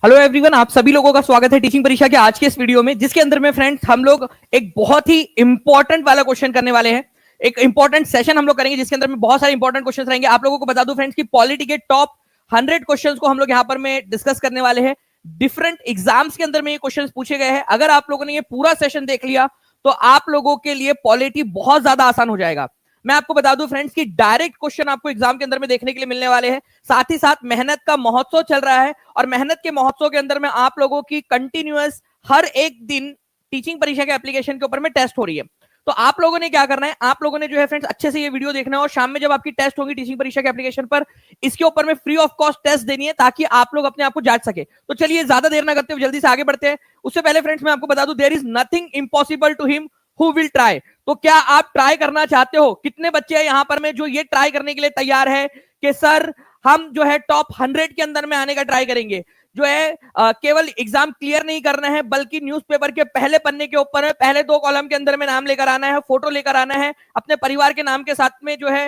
Hello everyone, आप सभी लोगों का स्वागत है टीचिंग परीक्षा के आज के इस वीडियो में, जिसके अंदर में फ्रेंड्स हम लोग एक बहुत ही इंपॉर्टेंट वाला क्वेश्चन करने वाले हैं। एक इंपॉर्टेंट सेशन हम लोग करेंगे जिसके अंदर में बहुत सारे इंपॉर्टेंट क्वेश्चन रहेंगे। आप लोगों को बता दूं फ्रेंड्स कि पॉलिटी के टॉप 100 क्वेश्चंस को हम लोग यहां पर में डिस्कस करने वाले हैं। डिफरेंट एग्जाम्स के अंदर में ये क्वेश्चंस पूछे गए हैं। अगर आप लोगों ने ये पूरा सेशन देख लिया तो आप लोगों के लिए पॉलिटी बहुत ज्यादा आसान हो जाएगा। मैं आपको बता दूं फ्रेंड्स कि डायरेक्ट क्वेश्चन आपको एग्जाम के अंदर में देखने के लिए मिलने वाले हैं। साथ ही साथ मेहनत का महोत्सव चल रहा है और मेहनत के महोत्सव के अंदर में आप लोगों की कंटिन्यूअस हर एक दिन टीचिंग परीक्षा के एप्लीकेशन के ऊपर में टेस्ट हो रही है। तो आप लोगों ने क्या करना है, आप लोगों ने जो है फ्रेंड्स अच्छे से ये वीडियो देखना है और शाम में जब आपकी टेस्ट होगी टीचिंग परीक्षा के एप्लीकेशन पर, इसके ऊपर में फ्री ऑफ कॉस्ट टेस्ट देनी है ताकि आप लोग अपने आप को जांच सके। तो चलिए ज्यादा देर ना करते हुए जल्दी से आगे बढ़ते हैं। उससे पहले फ्रेंड्स मैं आपको बता दूं, there is nothing impossible to him who will try. तो क्या आप ट्राई करना चाहते हो? कितने बच्चे हैं यहां पर में जो ये ट्राई करने के लिए तैयार है कि सर हम जो है टॉप 100 के अंदर में आने का ट्राई करेंगे? जो है केवल एग्जाम क्लियर नहीं करना है बल्कि न्यूज़पेपर के पहले पन्ने के ऊपर है, पहले 2 कॉलम के अंदर में नाम लेकर आना है, फोटो लेकर आना है, अपने परिवार के नाम के साथ में जो है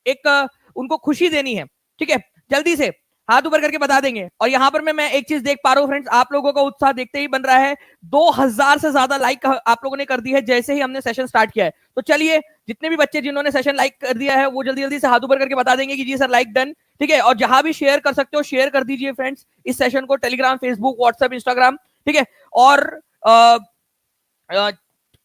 एक उनको खुशी देनी है। ठीक है, जल्दी से हाथ ऊपर करके बता देंगे। और यहां पर मैं एक चीज देख पा रहा हूं फ्रेंड्स, आप लोगों का उत्साह देखते ही बन रहा है। 2000 से ज्यादा लाइक आप लोगों ने कर दी है जैसे ही हमने सेशन स्टार्ट किया है। तो चलिए, जितने भी बच्चे जिन्होंने सेशन लाइक कर दिया है वो जल्दी जल्दी से हाथ ऊपर करके बता देंगे कि जी सर लाइक डन। ठीक है, और जहां भी शेयर कर सकते हो शेयर कर दीजिए फ्रेंड्स इस सेशन को, टेलीग्राम, फेसबुक, व्हाट्सएप, इंस्टाग्राम। ठीक है, और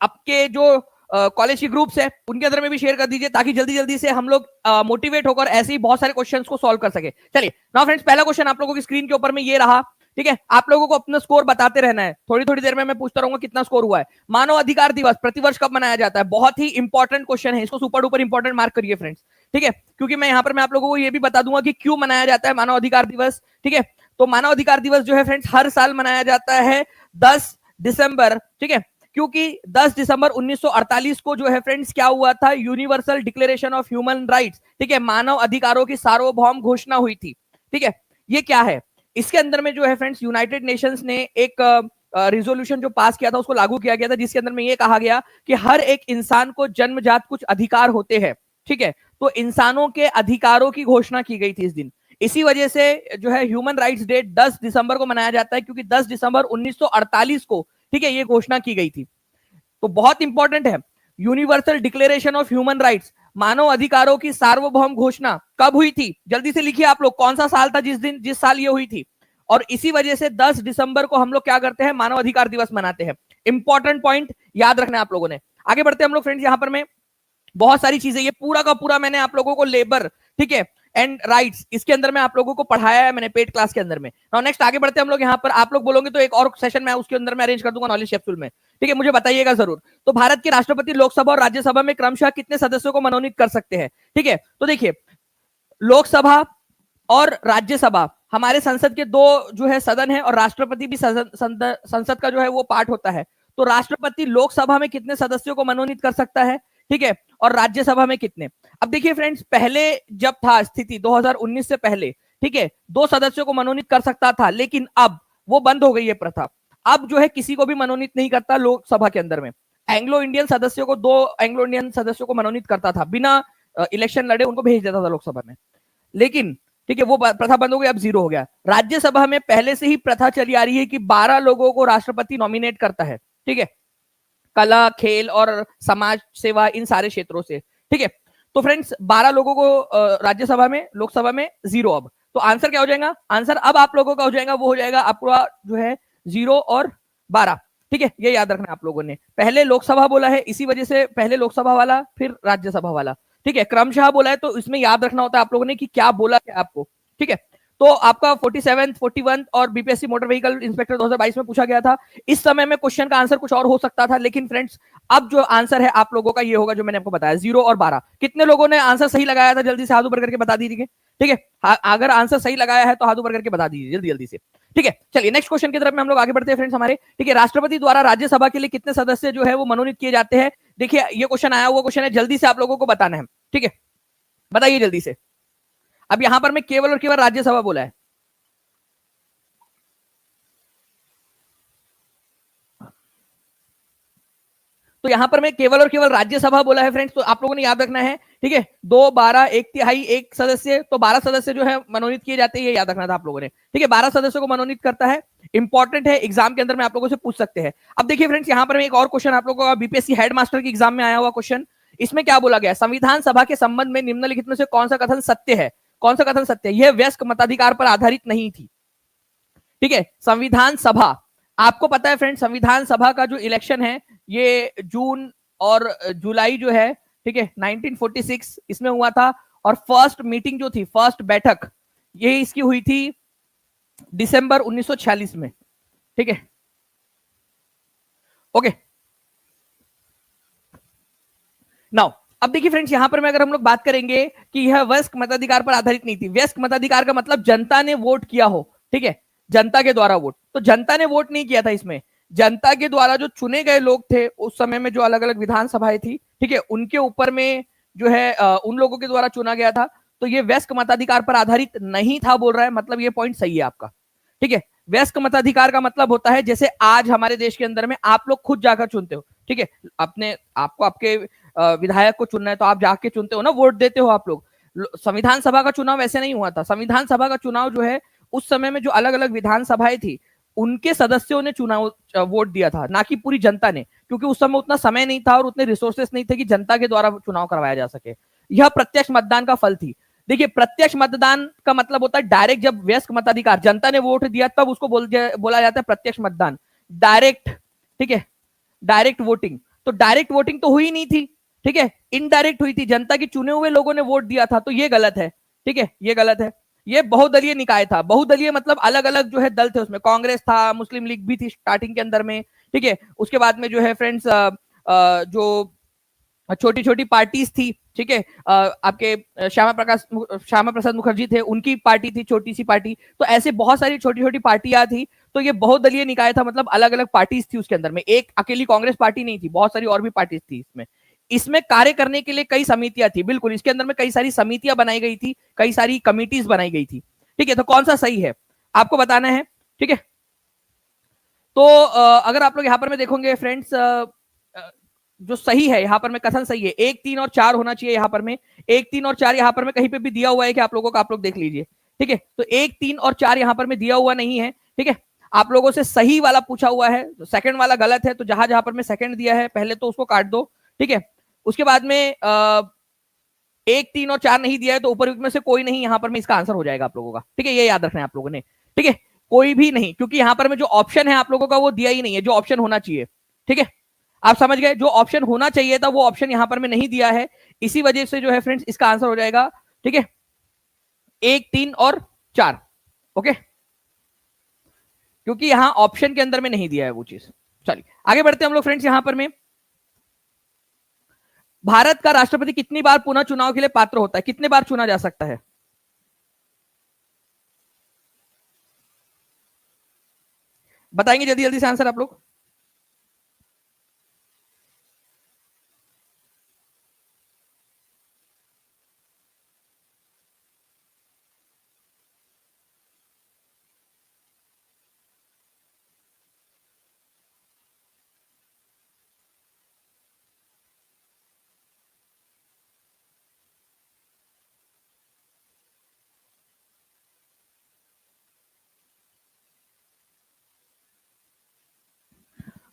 आपके जो कॉलेज की ग्रुप्स है उनके अंदर में भी शेयर कर दीजिए ताकि जल्दी जल्दी से हम लोग मोटिवेट होकर ऐसे ही बहुत सारे क्वेश्चंस को सॉल्व कर सके। चलिए नाउ फ्रेंड्स, पहला क्वेश्चन आप लोगों की स्क्रीन के ऊपर में ये रहा। ठीक है, आप लोगों को अपना स्कोर बताते रहना है। थोड़ी थोड़ी देर में मैं पूछता रहूंगा कितना स्कोर हुआ है। मानव अधिकार दिवस प्रतिवर्ष कब मनाया जाता है? बहुत ही इंपॉर्टेंट क्वेश्चन है, इसको सुपर डुपर इंपॉर्टेंट मार्क करिए फ्रेंड्स। ठीक है, क्योंकि मैं यहाँ पर मैं आप लोगों को ये भी बता दूंगा कि क्यों मनाया जाता है मानव अधिकार दिवस। ठीक है, तो मानव अधिकार दिवस जो है फ्रेंड्स हर साल मनाया जाता है 10 दिसंबर। ठीक है, क्योंकि 10 दिसंबर 1948 को जो है फ्रेंड्स क्या हुआ था? Universal declaration of human rights. ठीक है, मानव अधिकारों की सार्वभौम घोषणा हुई थी। ठीक है, ये क्या है? इसके अंदर में जो है फ्रेंड्स यूनाइटेड नेशंस ने एक रिजोल्यूशन जो पास किया था उसको लागू किया गया था, जिसके अंदर में ये कहा गया कि हर एक इंसान को जन्मजात कुछ अधिकार होते हैं। ठीक है, तो इंसानों के अधिकारों की घोषणा की गई थी इस दिन। इसी वजह से जो है ह्यूमन राइट्स डे 10 दिसंबर को मनाया जाता है, क्योंकि 10 दिसंबर 1948 को, ठीक है, ये घोषणा की गई थी। तो बहुत इंपॉर्टेंट है। Universal declaration of human rights, मानव अधिकारों की सार्वभौम घोषणा कब हुई थी? जल्दी से लिखिए आप लोग, कौन सा साल था जिस साल ये हुई थी? और इसी वजह से 10 दिसंबर को हम लोग क्या करते हैं? मानव अधिकार दिवस मनाते हैं। इंपॉर्टेंट पॉइंट याद रखना है आप लोगों ने। आगे बढ़ते हैं हम लोग फ्रेंड्स। यहां पर मैं बहुत सारी चीजें, ये पूरा का पूरा मैंने आप लोगों को लेबर, ठीक है, एंड राइट्स, इसके अंदर में आप लोगों को पढ़ाया है मैंने पेड क्लास के अंदर में। नाउ नेक्स्ट आगे बढ़ते हैं हम लोग। यहाँ पर आप लोग बोलोगे तो एक और सेशन मैं उसके अंदर में अरेंज कर दूंगा नॉलेज कैप्सूल में। ठीक है, मुझे बताइएगा जरूर। तो भारत के राष्ट्रपति लोकसभा और राज्यसभा में क्रमशः कितने सदस्यों को मनोनीत कर सकते हैं? ठीक है, तो देखिए, लोकसभा और राज्यसभा हमारे संसद के दो जो है सदन है, और राष्ट्रपति भी संसद का जो है वो पार्ट होता है। तो राष्ट्रपति लोकसभा में कितने सदस्यों को मनोनीत कर सकता है? ठीक है, और राज्यसभा में कितने? अब देखिए फ्रेंड्स, पहले जब था स्थिति 2019 से पहले, ठीक है, 2 सदस्यों को मनोनीत कर सकता था, लेकिन अब वो बंद हो गई है प्रथा। अब जो है किसी को भी मनोनीत नहीं करता लोकसभा के अंदर में। एंग्लो इंडियन सदस्यों को, 2 एंग्लो इंडियन सदस्यों को मनोनीत करता था, बिना इलेक्शन लड़े उनको भेज देता था लोकसभा में। लेकिन ठीक है, वो प्रथा बंद हो गई, अब 0 हो गया। राज्यसभा में पहले से ही प्रथा चली आ रही है कि 12 लोगों को राष्ट्रपति नॉमिनेट करता है। ठीक है, कला, खेल और समाज सेवा, इन सारे क्षेत्रों से। ठीक है, तो फ्रेंड्स 12 लोगों को राज्यसभा में, लोकसभा में 0। अब तो आंसर क्या हो जाएगा? आंसर अब आप लोगों का हो जाएगा, वो हो जाएगा आपका जो है 0 और 12। ठीक है, ये याद रखना आप लोगों ने। पहले लोकसभा बोला है, इसी वजह से पहले लोकसभा वाला फिर राज्यसभा वाला। ठीक है, क्रमशः बोला है तो इसमें याद रखना होता है आप लोगों ने कि क्या बोला क्या आपको। ठीक है, तो आपका 47, 41 और बीपीएससी मोटर व्हीकल इंस्पेक्टर 2022 में पूछा गया था। इस समय में क्वेश्चन का आंसर कुछ और हो सकता था, लेकिन फ्रेंड्स अब जो आंसर है आप लोगों का ये होगा जो मैंने आपको बताया, 0 और 12। कितने लोगों ने आंसर सही लगाया था? जल्दी से हाथ ऊपर करके बता दीजिए। ठीक है, अगर आंसर सही लगाया है तो हाथ ऊपर करके बता दीजिए जल्दी जल्दी से। ठीक है, चलिए नेक्स्ट क्वेश्चन की तरफ में हम लोग आगे बढ़ते हैं फ्रेंड्स हमारे। ठीक है, राष्ट्रपति द्वारा राज्यसभा के लिए कितने सदस्य जो है वो मनोनीत किए जाते हैं? देखिए, ये क्वेश्चन आया हुआ क्वेश्चन है, जल्दी से आप लोगों को बताना है। ठीक है, बताइए जल्दी से। अब यहां पर मैं केवल और केवल राज्यसभा बोला है। तो यहां पर मैं केवल और केवल राज्यसभा बोला है फ्रेंड्स, तो आप लोगों ने याद रखना है, ठीक है, 2, 12, 1/3 एक सदस्य, तो 12 सदस्य जो है मनोनीत किए जाते हैं, ये याद रखना था आप लोगों ने, ठीक है, 12 सदस्यों को मनोनीत करता है। इंपॉर्टेंट है, एग्जाम के अंदर में आप लोगों से पूछ सकते हैं। अब देखिए फ्रेंड्स, यहां पर एक और क्वेश्चन आप लोगों का बीपीएससी हेडमास्टर के एग्जाम में आया हुआ क्वेश्चन, इसमें क्या बोला गया, संविधान सभा के संबंध में निम्नलिखित में से कौन सा कथन सत्य है, कौन सा कथन सत्य है, यह वयस्क मताधिकार पर आधारित नहीं थी, ठीक है। संविधान सभा, आपको पता है फ्रेंड, संविधान सभा का जो इलेक्शन है ये जून और जुलाई जो है, ठीक है, 1946 इसमें हुआ था, और फर्स्ट मीटिंग जो थी, फर्स्ट बैठक, ये इसकी हुई थी दिसंबर 1946 में, ठीक है, ओके। नाउ अब देखिए फ्रेंड्स, यहां पर मैं अगर हम लोग बात करेंगे कि यह वयस्क मताधिकार पर आधारित नहीं थी, वयस्क मताधिकार का मतलब जनता ने वोट किया हो, ठीक है, जनता के द्वारा वोट, तो जनता ने वोट नहीं किया था इसमें, जनता के द्वारा जो चुने गए लोग थे उस समय में, जो अलग अलग विधानसभाएं थी, ठीक है, उनके ऊपर में जो है उन लोगों के द्वारा चुना गया था, तो ये वयस्क मताधिकार पर आधारित नहीं था बोल रहा है, मतलब ये पॉइंट सही है आपका, ठीक है। वयस्क मताधिकार का मतलब होता है जैसे आज हमारे देश के अंदर में आप लोग खुद जाकर चुनते हो, ठीक है, अपने आपको आपके विधायक को चुनना है तो आप जाके चुनते हो ना, वोट देते हो आप लोग। संविधान सभा का चुनाव ऐसे नहीं हुआ था, संविधान सभा का चुनाव जो है उस समय में जो अलग अलग विधानसभाएं थी उनके सदस्यों ने चुनाव वोट दिया था, ना कि पूरी जनता ने, क्योंकि उस समय उतना समय नहीं था और उतने रिसोर्सेस नहीं थे कि जनता के द्वारा चुनाव करवाया जा सके। यह प्रत्यक्ष मतदान का फल थी। देखिए, प्रत्यक्ष मतदान का मतलब होता है डायरेक्ट, जब वयस्क मताधिकार जनता ने वोट दिया तब उसको बोला जाता है प्रत्यक्ष मतदान, डायरेक्ट, ठीक है, डायरेक्ट वोटिंग। तो डायरेक्ट वोटिंग तो हुई नहीं थी, ठीक है, इनडायरेक्ट हुई थी, जनता के चुने हुए लोगों ने वोट दिया था, तो ये गलत है, ठीक है, ये गलत है। ये बहुदलीय निकाय था, बहुदलीय मतलब अलग अलग जो है दल थे, उसमें कांग्रेस था, मुस्लिम लीग भी थी स्टार्टिंग के अंदर में, ठीक है, उसके बाद में जो है फ्रेंड्स जो छोटी छोटी पार्टीज थी, ठीक है, आपके श्यामा प्रसाद मुखर्जी थे, उनकी पार्टी थी, छोटी सी पार्टी, तो ऐसे बहुत सारी छोटी छोटी पार्टियां थी, तो ये बहुदलीय निकाय था, मतलब अलग अलग पार्टीज थी उसके अंदर में, एक अकेली कांग्रेस पार्टी नहीं थी, बहुत सारी और भी पार्टीज थी इसमें। इसमें कार्य करने के लिए कई समितियां थी, बिल्कुल, इसके अंदर में कई सारी समितियां बनाई गई थी, कई सारी कमिटीज बनाई गई थी, ठीक है, तो कौन सा सही है आपको बताना है, ठीक है। तो अगर आप लोग यहाँ पर में देखोगे फ्रेंड्स, जो सही है यहाँ पर में कथन सही है, 1, 3 और 4 होना चाहिए यहाँ पर में, 1, 3 और 4 यहाँ पर में कहीं पे भी दिया हुआ है कि आप लोगों को, आप लोग देख लीजिए, ठीक है, तो 1, 3 और 4 यहाँ पर में दिया हुआ नहीं है, ठीक है। आप लोगों से सही वाला पूछा हुआ है, तो सेकंड वाला गलत है, तो जहां जहां पर में सेकंड दिया है पहले तो उसको काट दो, ठीक है। उसके बाद में 1, 3 और 4 नहीं दिया है, तो ऊपर में से कोई नहीं यहाँ पर में इसका आंसर हो जाएगा आप लोगों का, ठीक है, ये याद रखना है आप लोगों ने, ठीक है, कोई भी नहीं, क्योंकि यहाँ पर में जो ऑप्शन है आप लोगों का वो दिया ही नहीं है, जो ऑप्शन होना चाहिए, ठीक है, आप समझ गए, जो ऑप्शन होना चाहिए था वो ऑप्शन यहाँ पर में नहीं दिया है, इसी वजह से जो है फ्रेंड्स इसका आंसर हो जाएगा, ठीक है, 1, 3 और 4, ओके, क्योंकि यहां ऑप्शन के अंदर में नहीं दिया है वो चीज। चलिए आगे बढ़ते हैं हम लोग फ्रेंड्स, यहां पर में भारत का राष्ट्रपति कितनी बार पुनः चुनाव के लिए पात्र होता है, कितने बार चुना जा सकता है, बताएंगे जल्दी जल्दी से आंसर आप लोग।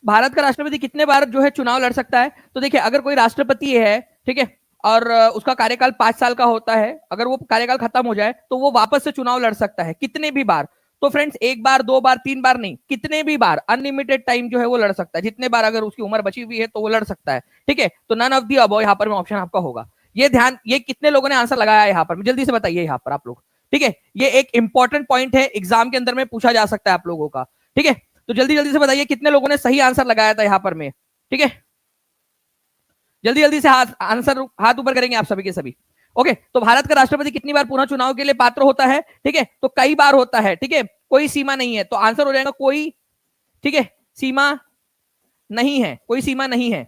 भारत का राष्ट्रपति कितने बार जो है चुनाव लड़ सकता है, तो देखिए अगर कोई राष्ट्रपति है, ठीक है, और उसका कार्यकाल 5 साल का होता है, अगर वो कार्यकाल खत्म हो जाए तो वो वापस से चुनाव लड़ सकता है, कितने भी बार, तो फ्रेंड्स 1 बार 2 बार 3 बार नहीं, कितने भी बार, अनलिमिटेड टाइम जो है वो लड़ सकता है, जितने बार अगर उसकी उम्र बची हुई है तो वो लड़ सकता है, ठीक है, तो नन ऑफ दी अबव यहाँ पर ऑप्शन आपका होगा। ये ध्यान, ये कितने लोगों ने आंसर लगाया है यहाँ पर, जल्दी से बताइए यहाँ पर आप लोग, ठीक है, ये एक इंपॉर्टेंट पॉइंट है, एग्जाम के अंदर में पूछा जा सकता है आप लोगों का, ठीक है, तो जल्दी जल्दी से बताइए कितने लोगों ने सही आंसर लगाया था यहाँ पर में, ठीक है, जल्दी जल्दी से हाथ ऊपर करेंगे आप सभी के सभी। ओके, तो भारत का राष्ट्रपति कितनी बार पुनः चुनाव के लिए पात्र होता है, ठीक है, तो कई बार होता है, ठीक है, कोई सीमा नहीं है, तो आंसर हो जाएगा कोई, ठीक है, सीमा नहीं है, कोई सीमा नहीं है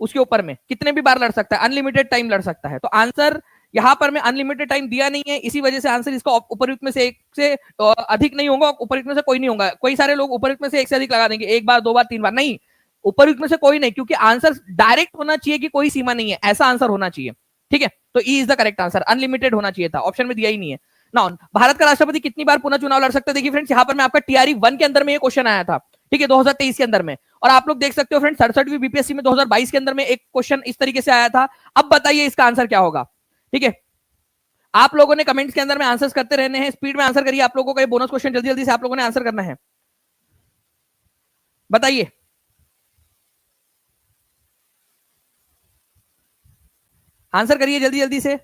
उसके ऊपर में, कितने भी बार लड़ सकता है, अनलिमिटेड टाइम लड़ सकता है, तो आंसर यहाँ पर में अनलिमिटेड टाइम दिया नहीं है, इसी वजह से आंसर इसका उपयुक्त में से एक से अधिक नहीं होगा, उपयुक्त में से कोई नहीं होगा, कई सारे लोग उपयुक्त में से एक से अधिक लगा देंगे, 1 बार 2 बार 3 बार नहीं, उपयुक्त में से कोई नहीं, क्योंकि आंसर डायरेक्ट होना चाहिए कि कोई सीमा नहीं है, ऐसा आंसर होना चाहिए। ठीक है, तो E is the correct answer, unlimited होना चाहिए था, ऑप्शन में दिया ही नहीं है। नाउ भारत का राष्ट्रपति कितनी बार पुनः चुनाव लड़ सकता है? देखिए फ्रेंड्स, यहाँ पर मैं आपका टीआरई 1 के अंदर में ये क्वेश्चन आया था, ठीक है, 2023 के अंदर में, और आप लोग देख सकते हो फ्रेंड्स 67वीं बीपीएससी में 2022 के अंदर में एक क्वेश्चन इस तरीके से आया था। अब बताइए इसका आंसर क्या होगा? ठीक है, आप लोगों ने कमेंट्स के अंदर में आंसर्स करते रहने हैं, स्पीड में आंसर करिए, आप लोगों का ये बोनस क्वेश्चन जल्दी जल्दी से आप लोगों ने आंसर करना है। बताइए, आंसर करिए जल्दी जल्दी से।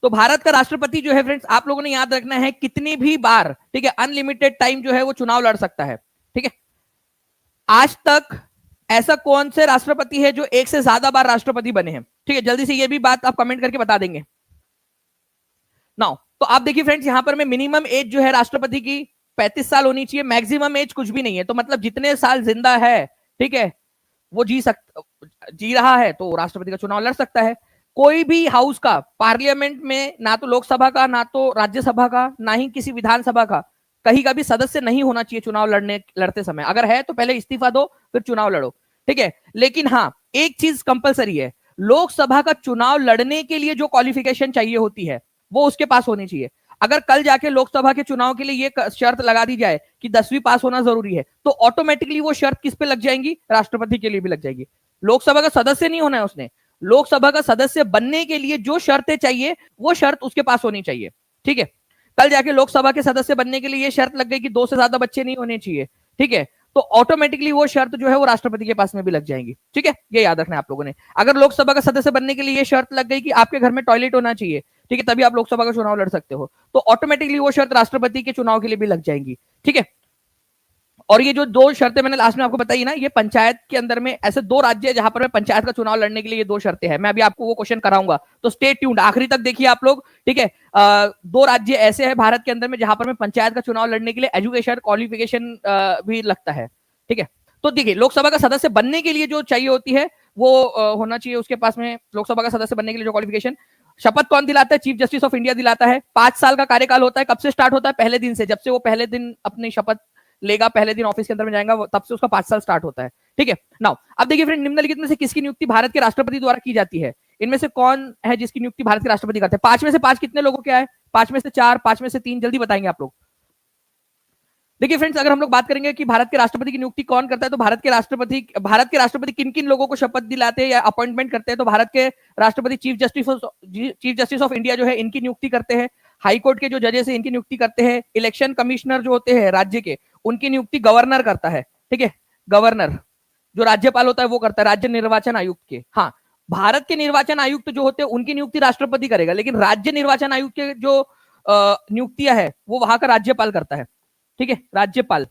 तो भारत का राष्ट्रपति जो है फ्रेंड्स, आप लोगों ने याद रखना है कितनी भी बार, ठीक है, अनलिमिटेड टाइम जो है वो चुनाव लड़ सकता है। ठीक है, आज तक ऐसा कौन से राष्ट्रपति है जो एक से ज्यादा बार राष्ट्रपति बने हैं? ठीक है, जल्दी से ये भी बात आप कमेंट करके बता देंगे। नाउ तो आप देखिए फ्रेंड्स, यहां पर मैं मिनिमम एज जो है राष्ट्रपति की 35 साल होनी चाहिए, मैक्सिमम एज कुछ भी नहीं है, तो मतलब जितने साल जिंदा है, ठीक है, वो जी रहा है तो राष्ट्रपति का चुनाव लड़ सकता है। कोई भी हाउस का, पार्लियामेंट में, ना तो लोकसभा का, ना तो राज्यसभा का, ना ही किसी विधानसभा का, कहीं का भी सदस्य नहीं होना चाहिए चुनाव लड़ते समय। अगर है तो पहले इस्तीफा दो, फिर चुनाव लड़ो। ठीक है, लेकिन हाँ, एक चीज कंपलसरी है, लोकसभा का चुनाव लड़ने के लिए जो क्वालिफिकेशन चाहिए होती है वो उसके पास होनी चाहिए। अगर कल जाके लोकसभा के चुनाव के लिए ये शर्त लगा दी जाए कि 10वीं पास होना जरूरी है, तो ऑटोमेटिकली वो शर्त किस पे लग जाएंगी? राष्ट्रपति के लिए भी लग जाएगी। लोकसभा का सदस्य नहीं होना है उसने, लोकसभा का सदस्य बनने के लिए जो शर्तें चाहिए वो शर्त उसके पास होनी चाहिए। ठीक है, कल जाके लोकसभा के सदस्य बनने के लिए ये शर्त लग गई कि 2 से ज्यादा बच्चे नहीं होने चाहिए, ठीक है, तो ऑटोमेटिकली वो शर्त जो है वो राष्ट्रपति के पास में भी लग जाएंगी। ठीक है, ये याद रखना है आप लोगों ने। अगर लोकसभा का सदस्य बनने के लिए ये शर्त लग गई कि आपके घर में टॉयलेट होना चाहिए, ठीक है, तभी आप लोकसभा का चुनाव लड़ सकते हो, तो ऑटोमेटिकली वो शर्त राष्ट्रपति के चुनाव के लिए भी लग जाएंगी। ठीक है, और ये जो 2 शर्तें मैंने लास्ट में आपको बताई ना, ये पंचायत के अंदर में ऐसे 2 राज्य है जहां पर मैं पंचायत का चुनाव लड़ने के लिए ये 2 शर्तें हैं। मैं अभी आपको वो क्वेश्चन कराऊंगा, तो स्टे ट्यून्ड, आखिरी तक देखिए आप लोग। ठीक है, 2 राज्य ऐसे हैं भारत के अंदर में जहां पर मैं पंचायत का चुनाव लड़ने के लिए एजुकेशन क्वालिफिकेशन भी लगता है। ठीक है, तो देखिए, लोकसभा का सदस्य बनने के लिए जो चाहिए होती है वो होना चाहिए उसके पास में, लोकसभा का सदस्य बनने के लिए जो क्वालिफिकेशन। शपथ कौन दिलाता है? चीफ जस्टिस ऑफ इंडिया दिलाता है। 5 साल का कार्यकाल होता है। कब से स्टार्ट होता है? पहले दिन से, जब से वो पहले दिन अपनी शपथ लेगा, पहले दिन ऑफिस के अंदर में जाएगा, तब से उसका 5 साल स्टार्ट होता है। ठीक है, नाउ अब देखिए फ्रेंड, निम्नलिखित में से किसकी नियुक्ति भारत के राष्ट्रपति द्वारा की जाती है? इनमें से कौन है जिसकी नियुक्ति भारत के राष्ट्रपति करते हैं? 5 में से 5 कितने लोगों के आए? 5 में से 4, 5 में से 3, जल्दी बताएंगे आप लोग। देखिए फ्रेंड्स, अगर हम लोग बात करेंगे कि भारत के राष्ट्रपति की नियुक्ति कौन करता है, तो भारत के राष्ट्रपति किन किन लोगों को शपथ दिलाते हैं या अपॉइंटमेंट करते हैं? तो भारत के राष्ट्रपति चीफ जस्टिस ऑफ इंडिया जो है इनकी नियुक्ति करते हैं। हाई कोर्ट के जो जजेस है इनकी नियुक्ति करते हैं। इलेक्शन कमिश्नर जो होते हैं राज्य के, उनकी नियुक्ति गवर्नर करता है। ठीक है, गवर्नर जो राज्यपाल होता है वो करता है, राज्य निर्वाचन आयुक्त के। हाँ, भारत के निर्वाचन आयुक्त जो होते हैं उनकी नियुक्ति राष्ट्रपति करेगा, लेकिन राज्य निर्वाचन आयुक्त के जो नियुक्तियां है वो वहां का राज्यपाल करता है। ठीक है, राज्यपाल,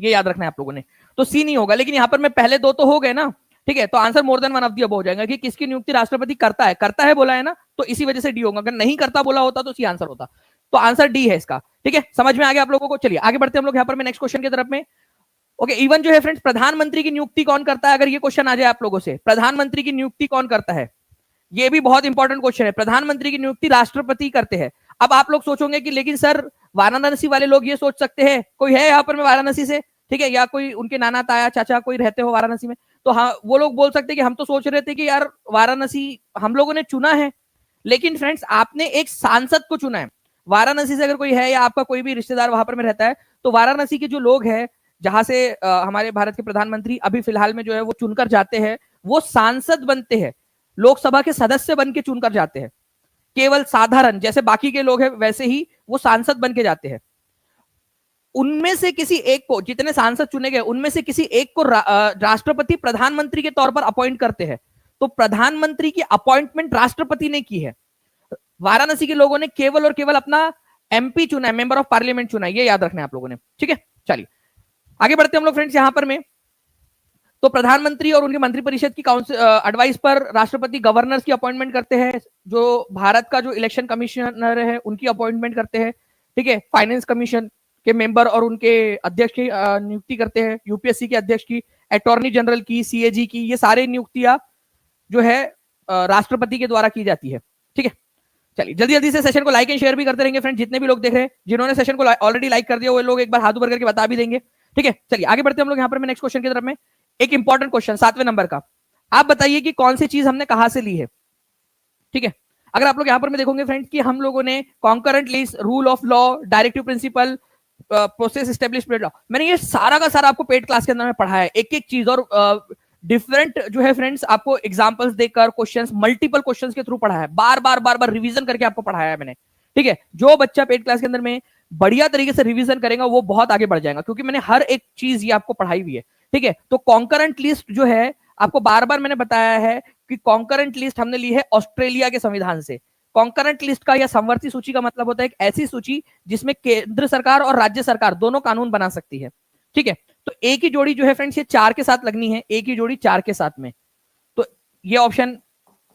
ये याद रखना है आप लोगों ने। तो सी नहीं होगा, लेकिन यहां पर मैं पहले 2 तो हो गए ना। ठीक है, तो answer more than one of the above हो जाएगा कि किसकी नियुक्ति राष्ट्रपति करता है बोला है ना, तो इसी वजह से डी होगा। अगर नहीं करता बोला होता तो सी आंसर होता, तो आंसर डी है इसका। ठीक है, समझ में आ गया आप लोगों को? चलिए आगे बढ़ते हैं हम लोग यहाँ पर मैं नेक्स्ट क्वेश्चन की तरफ में। ओके, इवन जो है फ्रेंड्स, प्रधानमंत्री की नियुक्ति कौन करता है? अगर ये क्वेश्चन आ जाए आप लोगों से, प्रधानमंत्री की नियुक्ति कौन करता है? ये भी बहुत इंपॉर्टेंट क्वेश्चन है। प्रधानमंत्री की नियुक्ति राष्ट्रपति करते हैं। अब आप लोग सोचोगे कि लेकिन सर, वाराणसी वाले लोग ये सोच सकते हैं, कोई है यहाँ पर में वाराणसी से, ठीक है, या कोई उनके नाना ताया चाचा कोई रहते हो वाराणसी में, तो हाँ, वो लोग बोल सकते हैं कि हम तो सोच रहे थे कि यार वाराणसी हम लोगों ने चुना है, लेकिन फ्रेंड्स आपने एक सांसद को चुना है। वाराणसी से अगर कोई है या आपका कोई भी रिश्तेदार वहां पर में रहता है, तो वाराणसी के जो लोग हैं जहां से हमारे भारत के प्रधानमंत्री अभी फिलहाल में जो है वो चुनकर जाते हैं, वो सांसद बनते हैं, लोकसभा के सदस्य बन के चुनकर जाते हैं। केवल साधारण जैसे बाकी के लोग हैं वैसे ही वो सांसद बन के जाते हैं। उनमें से किसी एक को, जितने सांसद चुने गए उनमें से किसी एक को राष्ट्रपति प्रधानमंत्री के तौर पर अपॉइंट करते हैं। तो प्रधानमंत्री की अपॉइंटमेंट राष्ट्रपति ने की है। वाराणसी के लोगों ने केवल और केवल अपना एमपी चुना है, मेंबर ऑफ पार्लियामेंट चुना है, ये याद रखना है आप लोगों ने। ठीक है, चलिए आगे बढ़ते हैं हम लोग फ्रेंड्स यहां पर में। तो प्रधानमंत्री और उनके मंत्रिपरिषद की काउंसिल एडवाइस पर राष्ट्रपति गवर्नर्स की अपॉइंटमेंट करते हैं। जो भारत का जो इलेक्शन कमिश्नर है उनकी अपॉइंटमेंट करते हैं। ठीक है, फाइनेंस कमीशन के मेंबर और उनके अध्यक्ष की नियुक्ति करते हैं। यूपीएससी के अध्यक्ष की, अटॉर्नी जनरल की, सीएजी की, ये सारे नियुक्तियां जो है राष्ट्रपति के द्वारा की जाती है। ठीक है, चलिए जल्दी जल्दी से सेशन को लाइक एंड शेयर भी करते रहेंगे फ्रेंड। जितने भी लोग देख रहे हैं, जिन्होंने सेशन को ऑलरेडी लाइक कर दिया वो लोग एक बार हाथ ऊपर करके बता भी देंगे। ठीक है, चलिए आगे बढ़ते हैं हम लोग यहाँ पर मैं नेक्स्ट क्वेश्चन की तरफ में। एक इंपॉर्टेंट क्वेश्चन 7वें नंबर का, आप बताइए कि कौन सी चीज हमने कहां से ली है। ठीक है, अगर आप लोग यहां पर में देखोगे फ्रेंड्स कि हम लोगों ने concurrent list, rule of law, directive principle, process established law, मैंने ये सारा का सारा आपको पेड क्लास के अंदर में पढ़ाया है, एक एक चीज। और डिफरेंट जो है फ्रेंड्स आपको एग्जांपल्स देकर, क्वेश्चंस, मल्टीपल क्वेश्चंस के थ्रू पढ़ाया है, बार बार रिवीजन करके आपको पढ़ाया है मैंने। ठीक है, जो बच्चा पेड क्लास के अंदर में बढ़िया तरीके से रिवीजन करेगा वो बहुत आगे बढ़ जाएगा, क्योंकि मैंने हर एक चीज ये आपको पढ़ाई हुई है। ठीक है, तो कॉन्करेंट लिस्ट जो है आपको बार बार मैंने बताया है कि कॉन्करेंट लिस्ट हमने ली है ऑस्ट्रेलिया के संविधान से। कॉन्करेंट लिस्ट का या समवर्ती सूची का मतलब होता है एक ऐसी सूची जिसमें केंद्र सरकार और राज्य सरकार दोनों कानून बना सकती है। ठीक है, तो एक ही जोड़ी जो है फ्रेंड्स ये 4 के साथ लगनी है, एक ही जोड़ी 4 के साथ में, तो ये ऑप्शन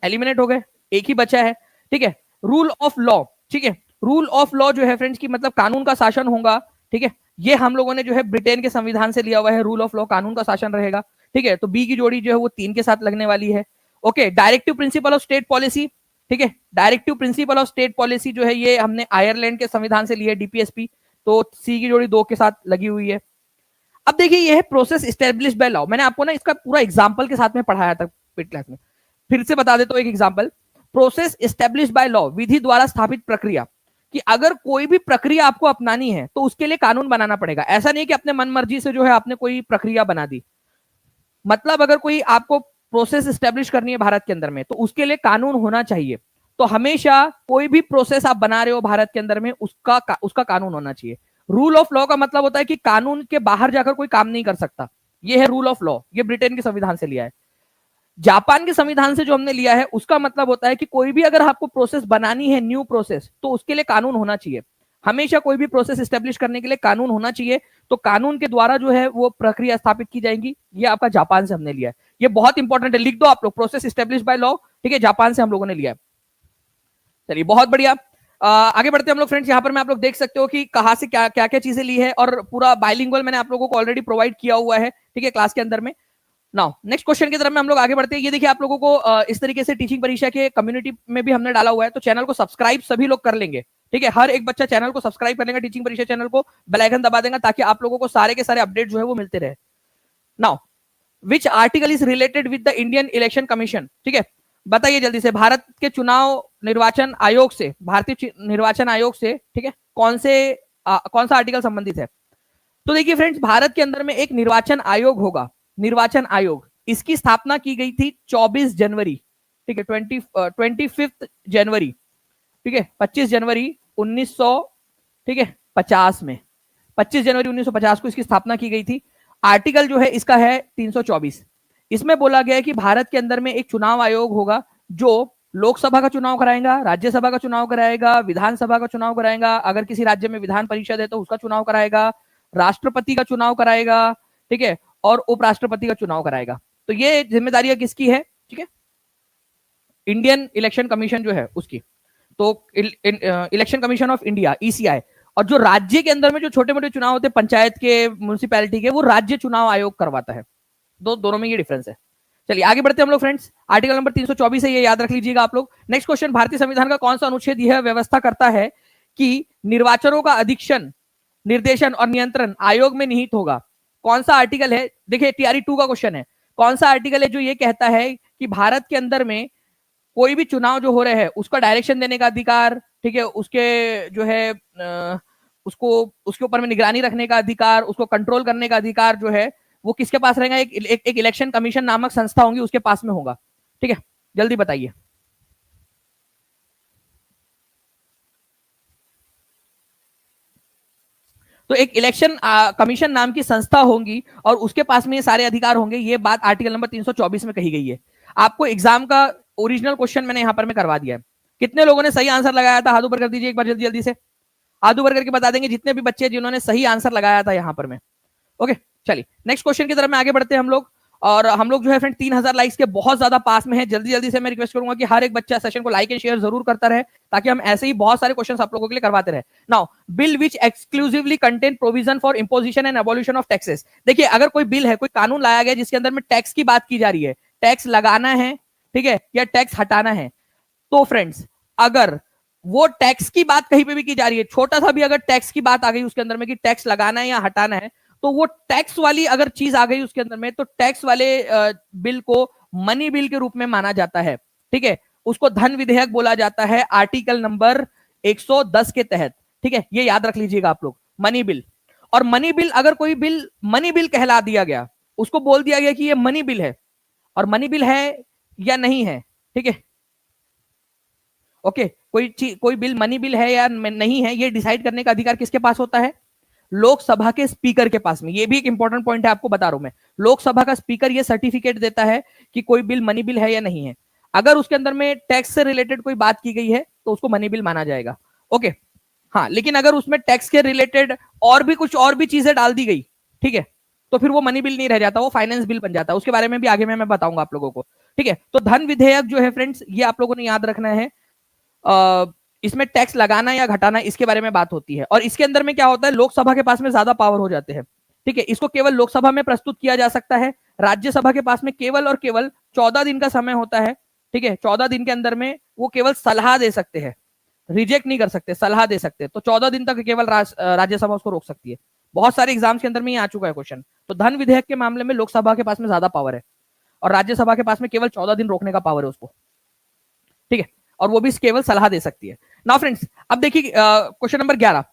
एलिमिनेट हो गए, एक ही बचा है। ठीक है, रूल ऑफ लॉ। ठीक है, रूल ऑफ लॉ जो है फ्रेंड्स की मतलब कानून का शासन होगा। ठीक है, ये हम लोगों ने जो है ब्रिटेन के संविधान से लिया हुआ है, रूल ऑफ लॉ, कानून का शासन रहेगा। ठीक है, तो बी की जोड़ी जो है वो 3 के साथ लगने वाली है। Okay, directive principle of state policy. ठीक है, directive principle of state policy जो है ये हमने आयरलैंड के संविधान से लिया, डीपीएसपी, तो सी की जोड़ी 2 के साथ लगी हुई है। अब देखिए ये है प्रोसेस एस्टेब्लिश्ड बाय लॉ, मैंने आपको ना इसका पूरा एग्जांपल के साथ में पढ़ाया था पिट क्लास में, फिर से बता देता हूं एक example. Process established by law, विधि द्वारा स्थापित प्रक्रिया, कि अगर कोई भी प्रक्रिया आपको अपनानी है तो उसके लिए कानून बनाना पड़ेगा। ऐसा नहीं कि अपने मन मर्जी से जो है आपने कोई प्रक्रिया बना दी, मतलब अगर कोई आपको प्रोसेस एस्टेब्लिश करनी है भारत के अंदर में तो उसके लिए कानून होना चाहिए। तो हमेशा कोई भी प्रोसेस आप बना रहे हो भारत के अंदर में उसका कानून होना चाहिए। रूल ऑफ लॉ का मतलब होता है कि कानून के बाहर जाकर कोई काम नहीं कर सकता, ये है रूल ऑफ लॉ, ये ब्रिटेन के संविधान से लिया है। जापान के संविधान से जो हमने लिया है उसका मतलब होता है कि कोई भी अगर आपको प्रोसेस बनानी है, न्यू प्रोसेस, तो उसके लिए कानून होना चाहिए। हमेशा कोई भी प्रोसेस एस्टेब्लिश करने के लिए कानून होना चाहिए, तो कानून के द्वारा जो है वो प्रक्रिया स्थापित की जाएगी। ये आपका जापान से हमने लिया है, ये बहुत इंपॉर्टेंट है, लिख दो आप लोग, प्रोसेस एस्टेब्लिश बाय लॉ। ठीक है, जापान से हम लोगों ने लिया है। चलिए बहुत बढ़िया, आगे बढ़ते हैं हम लोग फ्रेंड्स। यहाँ पर मैं आप लोग देख सकते हो कि कहाँ से क्या क्या क्या चीजें ली है, और पूरा बाइलिंगुअल मैंने आप लोगों को ऑलरेडी प्रोवाइड किया हुआ है। ठीक है, क्लास के अंदर में। नाउ नेक्स्ट क्वेश्चन की तरफ में हम लोग आगे बढ़ते हैं। ये देखिए आप लोगों को इस तरीके से टीचिंग परीक्षा के कम्युनिटी में भी हमने डाला हुआ है, तो चैनल को सब्सक्राइब सभी लोग कर लेंगे। ठीक है, हर एक बच्चा चैनल को सब्सक्राइब कर लेगा, टीचिंग परीक्षा चैनल को बेल आइकन दबा देगा, ताकि आप लोगों को सारे के सारे अपडेट जो है वो मिलते रहे। Now which article is related with the Indian election commission. ठीक है, बताइए जल्दी से, भारत के चुनाव निर्वाचन आयोग से, भारतीय निर्वाचन आयोग से, ठीक है, कौन सा आर्टिकल संबंधित है। तो देखिए फ्रेंड्स, भारत के अंदर में एक निर्वाचन आयोग होगा, निर्वाचन आयोग, इसकी स्थापना की गई थी 24 जनवरी। ठीक है, 25 जनवरी, ठीक है, 25 जनवरी 1900, ठीक है, 50 में, 25 जनवरी 1950 को इसकी स्थापना की गई थी। आर्टिकल जो है इसका है 324। इसमें बोला गया है कि भारत के अंदर में एक चुनाव आयोग होगा जो लोकसभा का चुनाव कराएगा, राज्यसभा का चुनाव कराएगा, विधानसभा का चुनाव कराएगा, अगर किसी राज्य में विधान परिषद है तो उसका चुनाव कराएगा, राष्ट्रपति का चुनाव कराएगा, ठीक है, और उपराष्ट्रपति का चुनाव कराएगा। तो ये जिम्मेदारियां किसकी है, ठीक है, इंडियन इलेक्शन कमीशन जो है उसकी। तो election commission of India, ECI. और जो राज्य के अंदर में जो छोटे मोटे चुनाव होते हैं, पंचायत के, म्युनिसिपैलिटी के, वो राज्य चुनाव आयोग करवाता है। दोनों में ये डिफरेंस है। चलिए आगे बढ़ते हैं हम लोग फ्रेंड्स। आर्टिकल नंबर 324 है, ये याद रख लीजिएगा आप लोग। नेक्स्ट क्वेश्चन, भारतीय संविधान का कौन सा अनुच्छेद यह व्यवस्था करता है कि निर्वाचनों का अधीक्षण, निर्देशन और नियंत्रण आयोग में निहित होगा। कौन सा आर्टिकल है, देखिए टीआरई 2 का क्वेश्चन है, कौन सा आर्टिकल है जो ये कहता है कि भारत के अंदर में कोई भी चुनाव जो हो रहे हैं उसका डायरेक्शन देने का अधिकार, ठीक है, उसके जो है उसको उसके ऊपर में निगरानी रखने का अधिकार, उसको कंट्रोल करने का अधिकार जो है वो किसके पास रहेगा, एक इलेक्शन कमीशन नामक संस्था होगी उसके पास में होगा। ठीक है, जल्दी बताइए। तो एक इलेक्शन कमीशन नाम की संस्था होगी और उसके पास में ये सारे अधिकार होंगे। ये बात आर्टिकल नंबर 324 में कही गई है। आपको एग्जाम का ओरिजिनल क्वेश्चन मैंने यहां पर में करवा दिया है। कितने लोगों ने सही आंसर लगाया था, हाथ ऊपर कर दीजिए एक बार जल्दी जल्दी से, हाथ ऊपर करके बता देंगे जितने भी बच्चे जिन्होंने सही आंसर लगाया था यहां पर में। ओके, चलिए नेक्स्ट क्वेश्चन की तरफ में आगे बढ़ते हैं हम लोग। और हम लोग जो है फ्रेंड 3000 लाइक्स के बहुत ज्यादा पास में है। जल्दी जल्दी से मैं रिक्वेस्ट करूंगा कि हर एक बच्चा सेशन को लाइक एंड शेयर जरूर करता रहे, ताकि हम ऐसे ही बहुत सारे क्वेश्चंस आप लोगों के लिए करवाते रहे। Now bill which exclusively contain provision for imposition and abolition of taxes. देखिए अगर कोई बिल है, कोई कानून लाया गया जिसके अंदर में टैक्स की बात की जा रही है, टैक्स लगाना है, ठीक है, या टैक्स हटाना है, तो फ्रेंड्स अगर वो टैक्स की बात कहीं पे भी की जा रही है, छोटा सा भी अगर टैक्स की बात आ गई उसके अंदर में कि टैक्स लगाना है या हटाना है, तो वो टैक्स वाली अगर चीज आ गई उसके अंदर में, तो टैक्स वाले बिल को मनी बिल के रूप में माना जाता है। ठीक है, उसको धन विधेयक बोला जाता है आर्टिकल नंबर 110 के तहत। ठीक है, ये याद रख लीजिएगा आप लोग, मनी बिल। और मनी बिल, अगर कोई बिल मनी बिल कहला दिया गया, उसको बोल दिया गया कि ये मनी बिल है, और मनी बिल है या नहीं है, ठीक है, ओके, कोई बिल मनी बिल है या नहीं है, ये डिसाइड करने का अधिकार किसके पास होता है? लोकसभा के स्पीकर के पास में। ये भी एक इंपॉर्टेंट पॉइंट है, आपको बता रहा हूं मैं। लोकसभा का स्पीकर ये सर्टिफिकेट देता है कि कोई बिल मनी बिल है या नहीं है। अगर उसके अंदर में टैक्स से रिलेटेड कोई बात की गई है तो उसको मनी बिल माना जाएगा। ओके, हाँ, लेकिन अगर उसमें टैक्स के रिलेटेड और भी कुछ और भी चीजें डाल दी गई, ठीक है, तो फिर वो मनी बिल नहीं रह जाता, वो फाइनेंस बिल बन जाता है। उसके बारे में भी आगे मैं बताऊंगा आप लोगों को। ठीक है, तो धन विधेयक जो है फ्रेंड्स, ये आप लोगों ने याद रखना है। इसमें टैक्स लगाना या घटाना, इसके बारे में बात होती है। और इसके अंदर में क्या होता है, लोकसभा के पास में ज्यादा पावर हो जाते हैं। ठीक है, इसको केवल लोकसभा में प्रस्तुत किया जा सकता है। राज्यसभा के पास में केवल और केवल 14 दिन का समय होता है। ठीक है, 14 दिन के अंदर में वो केवल सलाह दे सकते हैं, रिजेक्ट नहीं कर सकते, सलाह दे सकते हैं। तो 14 दिन तक केवल राज्यसभा उसको रोक सकती है। बहुत सारे एग्जाम्स के अंदर में ये आ चुका है क्वेश्चन। तो धन विधेयक के मामले में लोकसभा के पास में ज्यादा पावर है, और राज्यसभा के पास में केवल 14 दिन रोकने का पावर है उसको। ठीक है, और वो भी केवल सलाह दे सकती है। नाउ फ्रेंड्स, अब देखिए क्वेश्चन नंबर 11,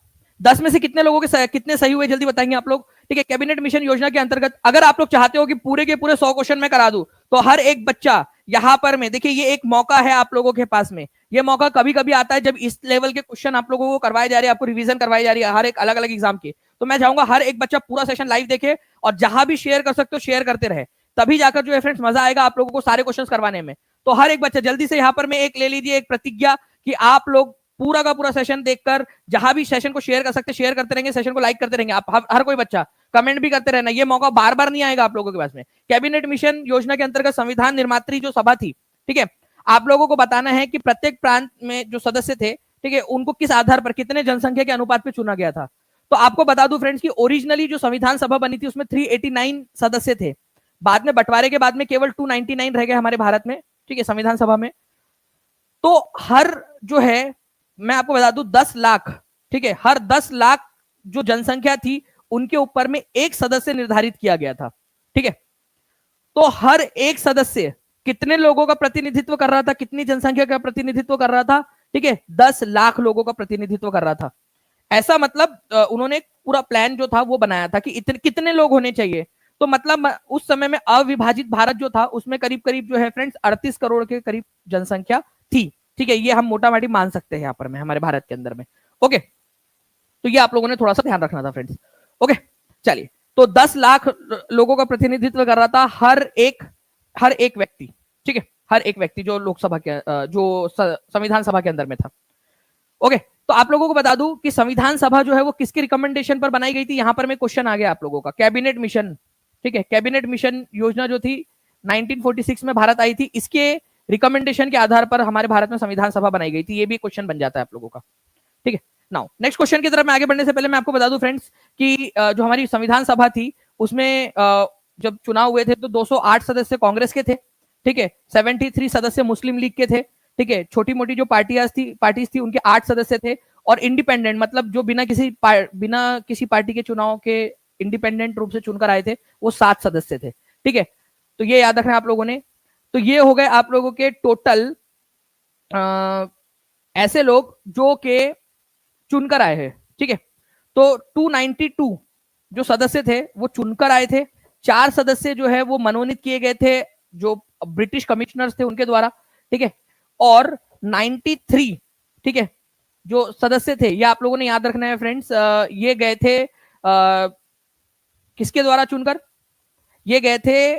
10 में से कितने लोगों के कितने सही हुए जल्दी बताएंगे आप लोग। ठीक है, कैबिनेट मिशन योजना के अंतर्गत अगर आप लोग चाहते हो कि पूरे के पूरे 100 क्वेश्चन मैं करा दूं, तो हर एक बच्चा यहां पर में देखिए, ये एक मौका है आप लोगों के पास में। ये मौका कभी कभी आता है जब इस लेवल के क्वेश्चन आप लोगों को करवाए जा रहे हैं, आपको रिवीजन करवाई जा रही है हर एक अलग अलग एग्जाम की। तो मैं चाहूंगा हर एक बच्चा पूरा सेशन लाइव देखे, और जहां भी शेयर कर सकते हो शेयर करते रहे, तभी जाकर जो है फ्रेंड्स मजा आएगा आप लोगों को सारे क्वेश्चन करवाने में। तो हर एक बच्चा जल्दी से यहाँ पर में एक ले लीजिए, एक प्रतिज्ञा कि आप लोग पूरा का पूरा सेशन देखकर जहां भी सेशन को शेयर कर सकते शेयर करते रहेंगे, सेशन को लाइक करते रहेंगे। आप हर कोई बच्चा कमेंट भी करते रहना, ये मौका बार बार नहीं आएगा आप लोगों के पास में। कैबिनेट मिशन योजना के अंतर्गत संविधान निर्मात्री जो सभा थी, ठीक है, आप लोगों को बताना है कि प्रत्येक प्रांत में जो सदस्य थे, ठीक है, उनको किस आधार पर कितने जनसंख्या के अनुपात पे चुना गया था। तो आपको बता दूं फ्रेंड्स कि ओरिजिनली जो संविधान सभा बनी थी उसमें 389 सदस्य थे। बाद में बंटवारे के बाद में केवल 299 रह गए हमारे भारत में। ठीक है, संविधान सभा में। तो हर जो है, मैं आपको बता दूं 10 लाख, ठीक है, हर 10 लाख जो जनसंख्या थी उनके ऊपर में एक सदस्य निर्धारित किया गया था। ठीक है, तो हर एक सदस्य कितने लोगों का प्रतिनिधित्व कर रहा था, कितनी जनसंख्या का प्रतिनिधित्व कर रहा था? ठीक है, 10 लाख लोगों का प्रतिनिधित्व कर रहा था। ऐसा मतलब उन्होंने पूरा प्लान जो था वो बनाया था कि इतने कितने लोग होने चाहिए। तो मतलब उस समय में अविभाजित भारत जो था उसमें करीब करीब जो है फ्रेंड्स 38 करोड़ के करीब जनसंख्या थी। ठीक है, ये हम मोटा मोटी मान सकते हैं यहाँ पर में हमारे भारत के अंदर में। ओके, तो ये आप लोगों ने थोड़ा सा ध्यान रखना था फ्रेंड्स। ओके, चलिए, तो 10 लाख लोगों का प्रतिनिधित्व कर रहा था हर एक व्यक्ति। ठीक है, हर एक व्यक्ति जो लोकसभा के जो संविधान सभा के अंदर में था। ओके, तो आप लोगों को बता दूं कि संविधान सभा जो है वो किसके रिकमेंडेशन पर बनाई गई थी। यहां पर में क्वेश्चन आ गया आप लोगों का, कैबिनेट मिशन। ठीक है, कैबिनेट मिशन योजना जो थी 1946 में भारत आई थी, इसके रिकमेंडेशन के आधार पर हमारे भारत में संविधान सभा बनाई गई थी। ये भी क्वेश्चन बन जाता है आप लोगों का। ठीक है, नाउ नेक्स्ट क्वेश्चन की तरफ मैं आगे बढ़ने से पहले मैं आपको बता दूं फ्रेंड्स कि जो हमारी संविधान सभा थी उसमें जब चुनाव हुए थे तो 208 सदस्य कांग्रेस के थे। ठीक है, 73 सदस्य मुस्लिम लीग के थे। ठीक है, छोटी मोटी जो पार्टीज थी उनके 8 सदस्य थे, और इंडिपेंडेंट मतलब जो बिना किसी पार्टी के चुनाव के इंडिपेंडेंट रूप से चुनकर आए थे वो 7 सदस्य थे। ठीक है, तो ये याद रखना आप लोगों ने। तो ये हो गए आप लोगों के टोटल ऐसे लोग जो के चुनकर आए हैं। ठीक है, तो 292 जो सदस्य थे वो चुनकर आए थे। 4 सदस्य जो है वो मनोनीत किए गए थे जो ब्रिटिश कमिश्नर्स थे उनके द्वारा। ठीक है, और 93, ठीक है, जो सदस्य थे ये आप लोगों ने याद रखना है फ्रेंड्स, ये गए थे किसके द्वारा चुनकर? ये गए थे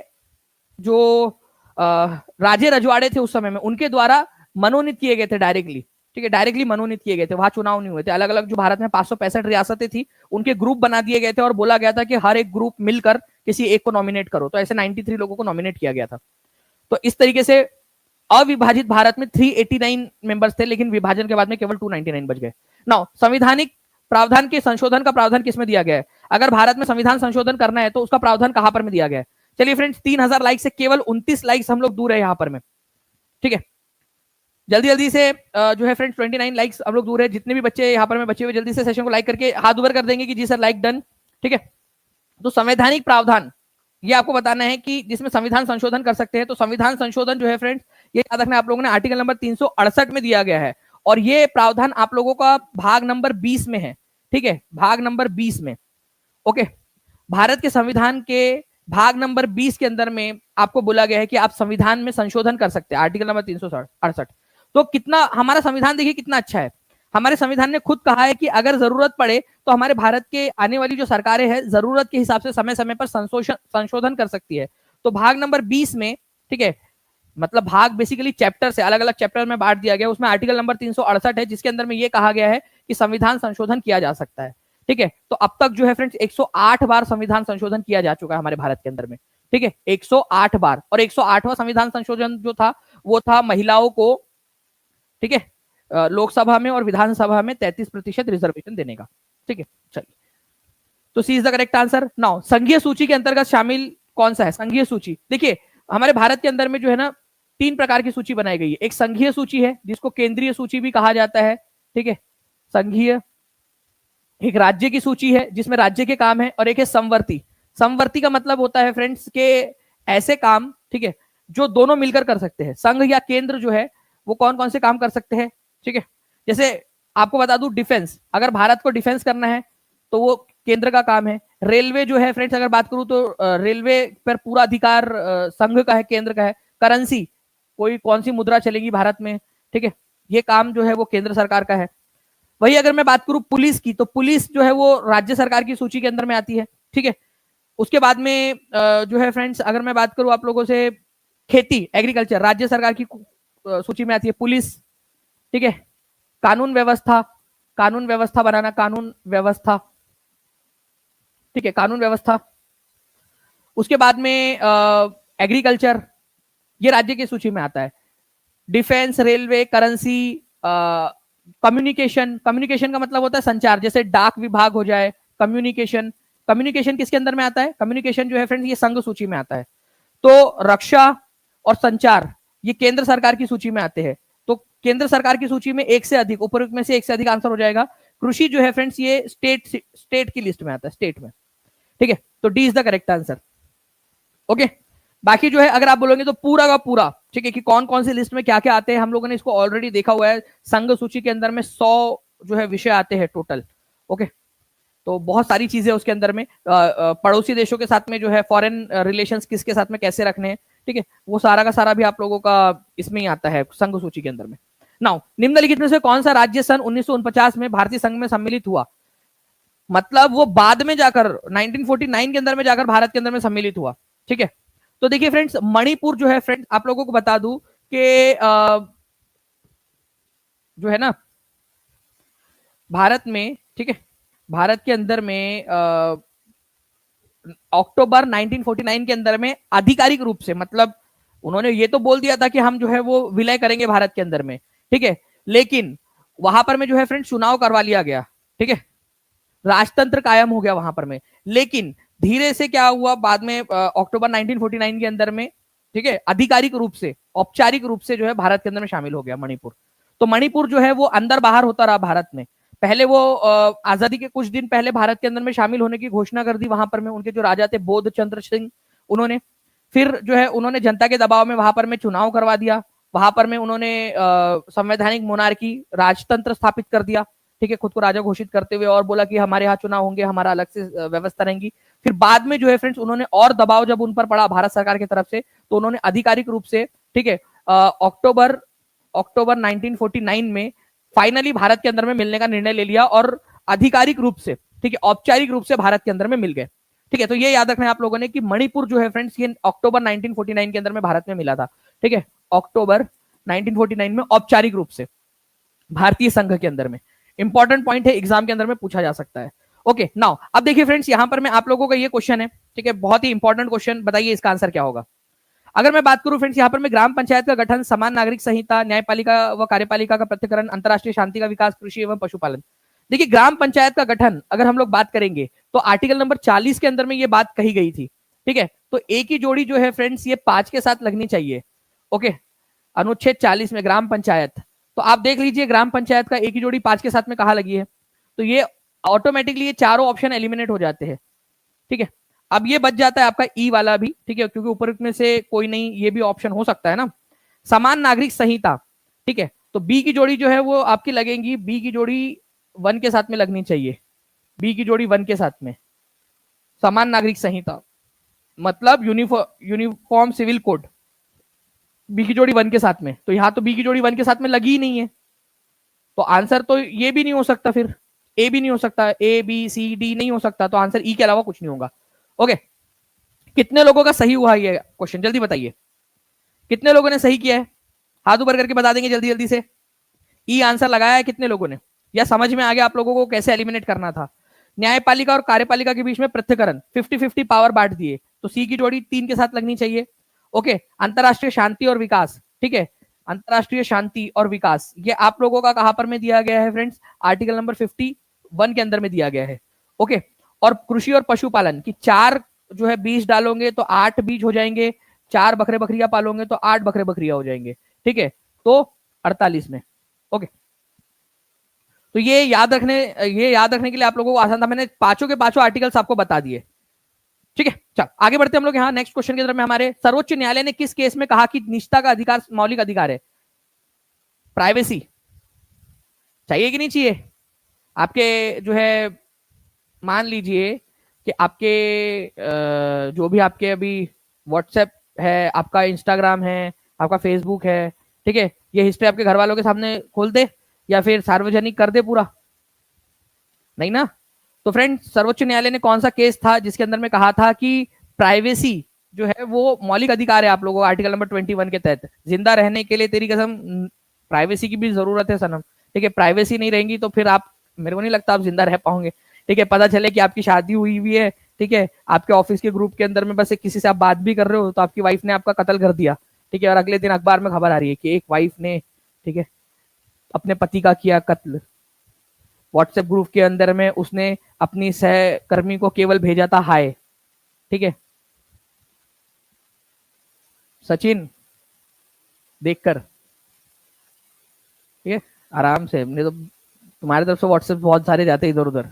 जो राजे रजवाड़े थे उस समय में, उनके द्वारा मनोनीत किए गए थे डायरेक्टली। ठीक है, डायरेक्टली मनोनीत किए गए थे, वहां चुनाव नहीं हुए थे। अलग अलग जो भारत में 565 रियासतें थी उनके ग्रुप बना दिए गए थे और बोला गया था कि हर एक ग्रुप मिलकर किसी एक को नॉमिनेट करो। तो ऐसे 93 लोगों को नॉमिनेट किया गया था। तो इस तरीके से अविभाजित भारत में 389 मेंबर्स थे, लेकिन विभाजन के बाद में केवल 299 बच गए। नाउ संवैधानिक प्रावधान के संशोधन का प्रावधान किसमें दिया गया है? अगर भारत में संविधान संशोधन करना है तो उसका प्रावधान कहां पर में दिया गया है? चलिए फ्रेंड्स, 3000 लाइक से केवल 29 लाइक्स हम लोग दूर है यहां पर में। ठीक है, जल्दी जल्दी से जो है फ्रेंड्स 29 लाइक्स हम लोग दूर है। जितने भी बच्चे यहाँ पर में बचे हुए जल्दी से सेशन को लाइक करके हाथ ऊपर कर देंगे कि जी सर लाइक डन। ठीक है, तो संवैधानिक प्रावधान ये आपको बताना है कि जिसमें संविधान संशोधन कर सकते हैं। तो संविधान संशोधन जो है फ्रेंड्स, ये याद रखना आप लोगों ने, आर्टिकल नंबर 368 में दिया गया है, और ये प्रावधान आप लोगों का भाग नंबर 20 में है। ठीक है, भाग नंबर 20 में। ओके, भारत के संविधान के भाग नंबर 20 के अंदर में आपको बोला गया है कि आप संविधान में संशोधन कर सकते हैं, आर्टिकल नंबर 368। तो कितना हमारा संविधान देखिए कितना अच्छा है। हमारे संविधान ने खुद कहा है कि अगर जरूरत पड़े तो हमारे भारत के आने वाली जो सरकारें हैं जरूरत के हिसाब से समय समय पर संशोधन कर सकती है। तो भाग नंबर 20 में, ठीक है, मतलब भाग बेसिकली चैप्टर से, अलग अलग चैप्टर में बांट दिया गया, उसमें आर्टिकल नंबर 368 है, जिसके अंदर में ये कहा गया है कि संविधान संशोधन किया जा सकता है। ठीक है, तो अब तक जो है फ्रेंड्स 108 बार संविधान संशोधन किया जा चुका है हमारे भारत के अंदर में। ठीक है, 108 बार। और 108वां संविधान संशोधन जो था वो था महिलाओं को, ठीक है, लोकसभा में और विधानसभा में 33% रिजर्वेशन देने का। ठीक है, चलिए, तो C is the correct answer. Now संघीय सूची के अंतर्गत शामिल कौन सा है? संघीय सूची, देखिए हमारे भारत के अंदर में जो है ना 3 प्रकार की सूची बनाई गई है। एक संघीय सूची है जिसको केंद्रीय सूची भी कहा जाता है। ठीक है, संघीय। एक राज्य की सूची है जिसमें राज्य के काम है, और एक है समवर्ती। समवर्ती का मतलब होता है फ्रेंड्स के ऐसे काम, ठीक है, जो दोनों मिलकर कर सकते हैं। संघ या केंद्र जो है वो कौन कौन से काम कर सकते हैं? ठीक है, जैसे आपको बता दूं डिफेंस, अगर भारत को डिफेंस करना है तो वो केंद्र का काम है। रेलवे जो है फ्रेंड्स, अगर बात करूं तो रेलवे पर पूरा अधिकार संघ का है, केंद्र का है। करेंसी, कोई कौन सी मुद्रा चलेगी भारत में, ठीक है, ये काम जो है वो केंद्र सरकार का है। वही अगर मैं बात करूं पुलिस की, तो पुलिस जो है वो राज्य सरकार की सूची के अंदर में आती है। ठीक है, उसके बाद में जो है फ्रेंड्स, अगर मैं बात करूं आप लोगों से, खेती, एग्रीकल्चर, राज्य सरकार की सूची में आती है पुलिस। ठीक है, कानून व्यवस्था, कानून व्यवस्था बनाना, कानून व्यवस्था, ठीक है, कानून व्यवस्था। उसके बाद में एग्रीकल्चर, ये राज्य की सूची में आता है। Defence, railway, currency, communication, communication का मतलब होता है संचार, जैसे डाक विभाग हो जाए, कम्युनिकेशन। कम्युनिकेशन किसके अंदर में आता है? कम्युनिकेशन जो है फ्रेंड्स ये संघ सूची में आता है। तो रक्षा और संचार ये केंद्र सरकार की सूची में आते हैं। तो केंद्र सरकार की सूची में एक से अधिक, उपरोक्त में से एक से अधिक आंसर हो जाएगा। कृषि जो है फ्रेंड्स ये स्टेट की लिस्ट में आता है, स्टेट में। ठीक है, तो D is the correct answer. Okay, बाकी जो है अगर आप बोलोगे तो पूरा का पूरा, ठीक है, कि कौन कौन सी लिस्ट में क्या क्या आते हैं, हम लोगों ने इसको ऑलरेडी देखा हुआ है। संघ सूची के अंदर में 100 जो है विषय आते हैं टोटल। ओके, तो बहुत सारी चीजें उसके अंदर में, पड़ोसी देशों के साथ में जो है फॉरेन रिलेशंस किसके साथ में कैसे रखने हैं, ठीक है, वो सारा का सारा भी आप लोगों का इसमें ही आता है संघ सूची के अंदर में। नाउ निम्नलिखित में से कौन सा राज्य सन 1949 में भारतीय संघ में सम्मिलित हुआ? मतलब वो बाद में जाकर 1949 के अंदर में जाकर भारत के अंदर में सम्मिलित हुआ। ठीक है, तो देखिए फ्रेंड्स, मणिपुर जो है फ्रेंड्स, आप लोगों को बता दूं कि जो है ना भारत में, ठीक है, भारत के अंदर में अक्टूबर 1949 के अंदर में आधिकारिक रूप से, मतलब उन्होंने ये तो बोल दिया था कि हम जो है वो विलय करेंगे भारत के अंदर में, ठीक है, लेकिन वहां पर में जो है फ्रेंड्स चुनाव करवा लिया गया। ठीक है, राजतंत्र कायम हो गया वहां पर में। लेकिन धीरे से क्या हुआ बाद में, अक्टूबर 1949 के अंदर में, ठीक है, आधिकारिक रूप से, औपचारिक रूप से जो है भारत के अंदर में शामिल हो गया मणिपुर। तो मणिपुर जो है वो अंदर बाहर होता रहा भारत में। पहले वो आजादी के कुछ दिन पहले भारत के अंदर में शामिल होने की घोषणा कर दी वहां पर में, उनके जो राजा थे बोध चंद्र सिंह, उन्होंने। फिर जो है उन्होंने जनता के दबाव में वहां पर में चुनाव करवा दिया। वहां पर में उन्होंने संवैधानिक मोनार्की, राजतंत्र स्थापित कर दिया। ठीक है, खुद को राजा घोषित करते हुए, और बोला कि हमारे यहाँ चुनाव होंगे, हमारा अलग से व्यवस्था रहेंगी। फिर बाद में जो है फ्रेंड्स उन्होंने और दबाव जब उन पर पड़ा भारत सरकार की तरफ से, तो उन्होंने आधिकारिक रूप से, ठीक है, अक्टूबर 1949 में फाइनली भारत के अंदर में मिलने का निर्णय ले लिया, और आधिकारिक रूप से, ठीक है, औपचारिक रूप से भारत के अंदर में मिल गए। ठीक है, तो ये याद रखना है आप लोगों ने कि मणिपुर जो है फ्रेंड्स ये अक्टूबर 1949 के अंदर में भारत में मिला था। ठीक है, अक्टूबर 1949 में औपचारिक रूप से भारतीय संघ के अंदर में। इंपॉर्टेंट पॉइंट है, एग्जाम के अंदर में पूछा जा सकता है। ओके, नाउ अब देखिए फ्रेंड्स, यहां पर मैं आप लोगों का ये क्वेश्चन है, ठीक है, बहुत ही इंपॉर्टेंट क्वेश्चन, बताइए इसका आंसर क्या होगा। अगर मैं बात करूं फ्रेंड्स, यहाँ पर मैं ग्राम पंचायत का गठन, समान नागरिक संहिता, न्यायपालिका व कार्यपालिका का पृथक्करण, अंतरराष्ट्रीय शांति का विकास, कृषि एवं पशुपालन। देखिए ग्राम पंचायत का गठन अगर हम लोग बात करेंगे तो आर्टिकल नंबर 40 के अंदर में ये बात कही गई थी। ठीक है, तो एक ही जोड़ी जो है फ्रेंड्स ये 5 के साथ लगनी चाहिए। ओके, अनुच्छेद 40 में ग्राम पंचायत, तो आप देख लीजिए ग्राम पंचायत का एक ही जोड़ी 5 के साथ में कहा लगी है, तो ये ऑटोमेटिकली ये चारों ऑप्शन एलिमिनेट हो जाते हैं। ठीक है, अब ये बच जाता है आपका ई वाला भी, ठीक है, क्योंकि ऊपर में से कोई नहीं, ये भी ऑप्शन हो सकता है ना। समान नागरिक संहिता, ठीक है, तो बी की जोड़ी जो है वो आपकी लगेंगी, बी की जोड़ी 1 के साथ में लगनी चाहिए, बी की जोड़ी 1 के साथ में। समान नागरिक संहिता मतलब यूनिफॉर्म सिविल कोड, बी की जोड़ी 1 के साथ में, तो यहां तो बी की जोड़ी 1 के साथ में लगी ही नहीं है, तो आंसर तो ये भी नहीं हो सकता, फिर ए भी नहीं हो सकता, ए बी सी डी नहीं हो सकता, तो आंसर ई के अलावा कुछ नहीं होगा। ओके, कितने लोगों का सही हुआ ये क्वेश्चन, जल्दी बताइए, कितने लोगों ने सही किया है, हाथ ऊपर करके बता देंगे जल्दी जल्दी से। ई आंसर लगाया है कितने लोगों ने, या समझ में आ गया आप लोगों को कैसे एलिमिनेट करना था। न्यायपालिका और कार्यपालिका के बीच में पृथक्करण, 50-50 पावर बांट दिए, तो सी की जोड़ी 3 के साथ लगनी चाहिए। ओके, अंतरराष्ट्रीय शांति और विकास, ठीक है, अंतरराष्ट्रीय शांति और विकास, ये आप लोगों का कहां पर में दिया गया है फ्रेंड्स, आर्टिकल नंबर 51 के अंदर में दिया गया है। ओके, और कृषि और पशुपालन की 4 जो है बीज डालोगे तो 8 बीज हो जाएंगे, 4 बकरे बकरियां पालोगे तो 8 बकरे बकरियां हो जाएंगे, ठीक है, तो 48 में। ओके, तो ये याद रखने के लिए आप लोगों को आसान था, मैंने पांचों के पांचों आर्टिकल्स आपको बता दिए, ठीक है। चल आगे बढ़ते हम लोग यहाँ नेक्स्ट क्वेश्चन की तरफ में। हमारे सर्वोच्च न्यायालय ने किस केस में कहा कि निजता का अधिकार मौलिक अधिकार है? प्राइवेसी चाहिए कि नहीं चाहिए आपके, जो है मान लीजिए कि आपके जो भी आपके अभी व्हाट्सएप है, आपका इंस्टाग्राम है, आपका फेसबुक है, ठीक है, ये हिस्ट्री आपके घर वालों के सामने खोल दे या फिर सार्वजनिक कर दे पूरा, नहीं ना। तो फ्रेंड, सर्वोच्च न्यायालय ने कौन सा केस था जिसके अंदर में कहा था कि प्राइवेसी जो है वो मौलिक अधिकार है आप लोगों को, आर्टिकल नंबर 21 के तहत, जिंदा रहने के लिए तेरी कसम प्राइवेसी की भी जरूरत है सनम, ठीक है, प्राइवेसी नहीं रहेंगी तो फिर आप, मेरे को नहीं लगता आप जिंदा रह पाओगे, ठीक है। पता चले कि आपकी शादी हुई हुई है, ठीक है, आपके ऑफिस के ग्रुप के अंदर में बस एक किसी से आप बात भी कर रहे हो तो आपकी वाइफ ने आपका कत्ल कर दिया, ठीक है, और अगले दिन अखबार में खबर आ रही है कि एक वाइफ ने, ठीक है, अपने पति का किया कत्ल, व्हाट्सएप ग्रुप के अंदर में उसने अपनी सहकर्मी को केवल भेजा था हाय, ठीक है, सचिन देखकर, ठीक है, आराम से, नहीं तो तुम्हारी तरफ से व्हाट्सएप बहुत सारे जाते इधर उधर।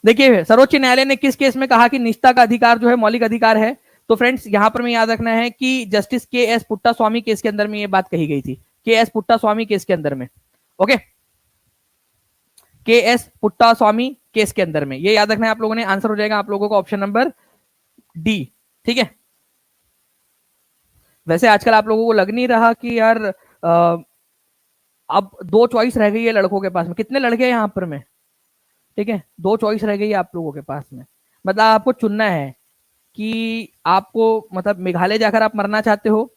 देखिए, सर्वोच्च न्यायालय ने किस केस में कहा कि निजता का अधिकार जो है मौलिक अधिकार है? तो फ्रेंड्स, यहां पर में याद रखना है कि जस्टिस के एस पुट्टा स्वामी केस के अंदर में ये बात कही गई थी, के एस पुट्टा स्वामी केस के अंदर में। ओके, के एस पुट्टा स्वामी केस के अंदर में, ये याद रखना है आप लोगों ने, आंसर हो जाएगा आप लोगों को ऑप्शन नंबर डी, ठीक है। वैसे आजकल आप लोगों को लग नहीं रहा कि यार अब 2 चॉइस रह गई है लड़कों के पास में, कितने लड़के हैं यहाँ पर में, ठीक है, 2 चॉइस रह गई है आप लोगों के पास में, मतलब आपको चुनना है कि आपको, मतलब मेघालय जाकर आप मरना चाहते हो,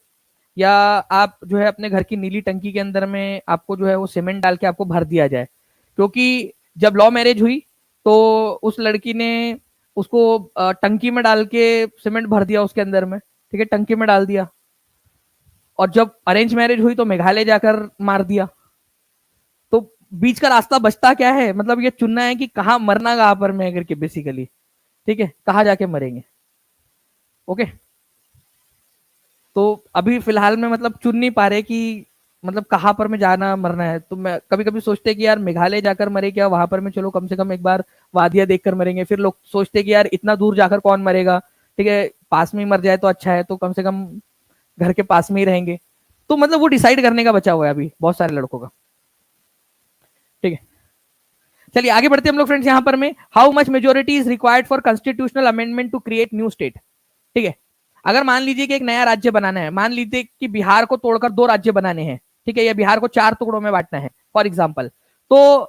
या आप जो है अपने घर की नीली टंकी के अंदर में आपको जो है वो सीमेंट डाल के आपको भर दिया जाए, क्योंकि जब लव मैरिज हुई तो उस लड़की ने उसको टंकी में डाल के सीमेंट भर दिया उसके अंदर में, ठीक है, टंकी में डाल दिया, और जब अरेंज मैरिज हुई तो मेघालय जाकर मार दिया, तो बीच का रास्ता बचता क्या है, मतलब ये चुनना है कि कहाँ मरना कहाँ पर में करके बेसिकली, ठीक है, कहाँ जाके मरेंगे। ओके, तो अभी फिलहाल में मतलब चुन नहीं पा रहे कि मतलब कहाँ पर में जाना मरना है, तो मैं कभी कभी सोचते कि यार मेघालय जाकर मरे क्या, वहां पर में चलो कम से कम एक बार वादियां देखकर मरेंगे, फिर लोग सोचते कि यार इतना दूर जाकर कौन मरेगा, ठीक है, पास में ही मर जाए तो अच्छा है, तो कम से कम घर के पास में ही रहेंगे, तो मतलब वो डिसाइड करने का बचा हुआ है अभी बहुत सारे लड़कों का, ठीक है। चलिए आगे बढ़ते हैं हम लोग फ्रेंड्स, यहाँ पर में how much majority is required for constitutional amendment to create new state, ठीक है। अगर मान लीजिए कि एक नया राज्य बनाना है, मान लीजिए कि बिहार को तोड़कर 2 राज्य बनाने हैं, ठीक है, या बिहार को 4 टुकड़ों में बांटना है फॉर एग्जाम्पल, तो